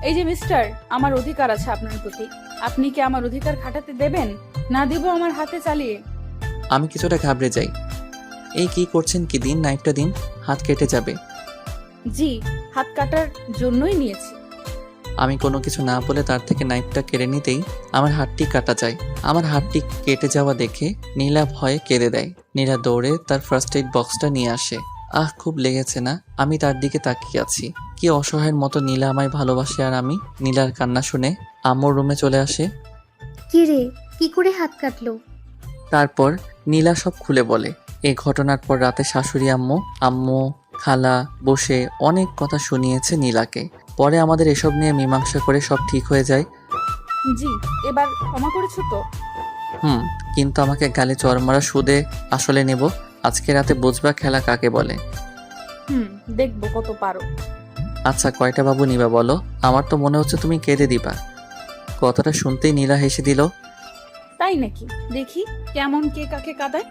এই যে মিস্টার, আমার অধিকার আছে আপনার প্রতি। আপনি কি আমার অধিকার খাটাতে দেবেন? না দিব আমার হাতে চালিয়ে। আমি কিছুটা ঘাবড়ে যাই। এই কি করছেন কি? দিন, নাইফটা দিন, হাত কেটে যাবে। জি, হাত কাটার জন্যই নিয়েছি। আমি কোনো কিছু না বলে তার থেকে নাইফটা কেড়ে নিতেই আমার হাতটি কাটা যায়। আমার হাতটি কেটে যাওয়া দেখে নীলা ভয়ে কেঁদে দেয়। নীলা দৌড়ে তার ফার্স্ট এইড বক্সটা নিয়ে আসে। আহ, খুব লেগেছে না? আমি তার দিকে তাকিয়ে আছি। কি অসহায়ের মতো নীলা আমায় ভালোবাসে। আর আমি নীলার কান্না শুনে আম্মুর রুমে চলে আসে। কি রে, কি করে হাত কাটলো? তারপর নীলা সব খুলে বলে। এই ঘটনার পর রাতে শাশুড়ি আম্মু খালা বসে অনেক কথা শুনিয়েছে নীলাকে। পরে আমাদের এসব নিয়ে মীমাংসা করে সব ঠিক হয়ে যায়। জি, এবার ক্ষমা করেছো তো? কিন্তু আমাকে গালে চড় মারা সুদে আসলে নেব। আজকে রাতে বুঝবা খেলা কাকে বলে। দেখবো কত পারো। আচ্ছা, কয়টা বাবু নিবা বলো? আমার তো মনে হচ্ছে তুমি কেঁদে দিবা। কথাটা শুনতেই নীলা হেসে দিল। তাই নাকি? দেখি কেমন কে কাকে কাঁদায়।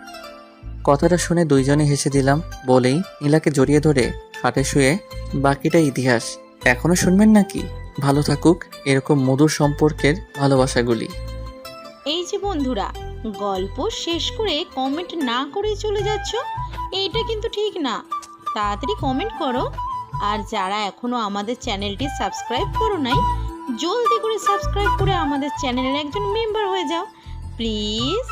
কথাটা শুনে দুইজনে হেসে দিলাম। বলেই নীলাকে জড়িয়ে ধরে খাটে শুয়ে বাকিটা ইতিহাস এখনো শুনবেন নাকি? ভালো থাকুক এরকম মধুর সম্পর্কের ভালোবাসাগুলি। এই যে বন্ধুরা, গল্প শেষ করে কমেন্ট না করে চলে যাচ্ছ, এইটা কিন্তু ঠিক না। তাড়াতাড়ি কমেন্ট করো। আর যারা এখনো আমাদের চ্যানেলটি সাবস্ক্রাইব করো নাই, জলদি করে সাবস্ক্রাইব করে আমাদের চ্যানেলের একজন মেম্বার হয়ে যাও প্লিজ।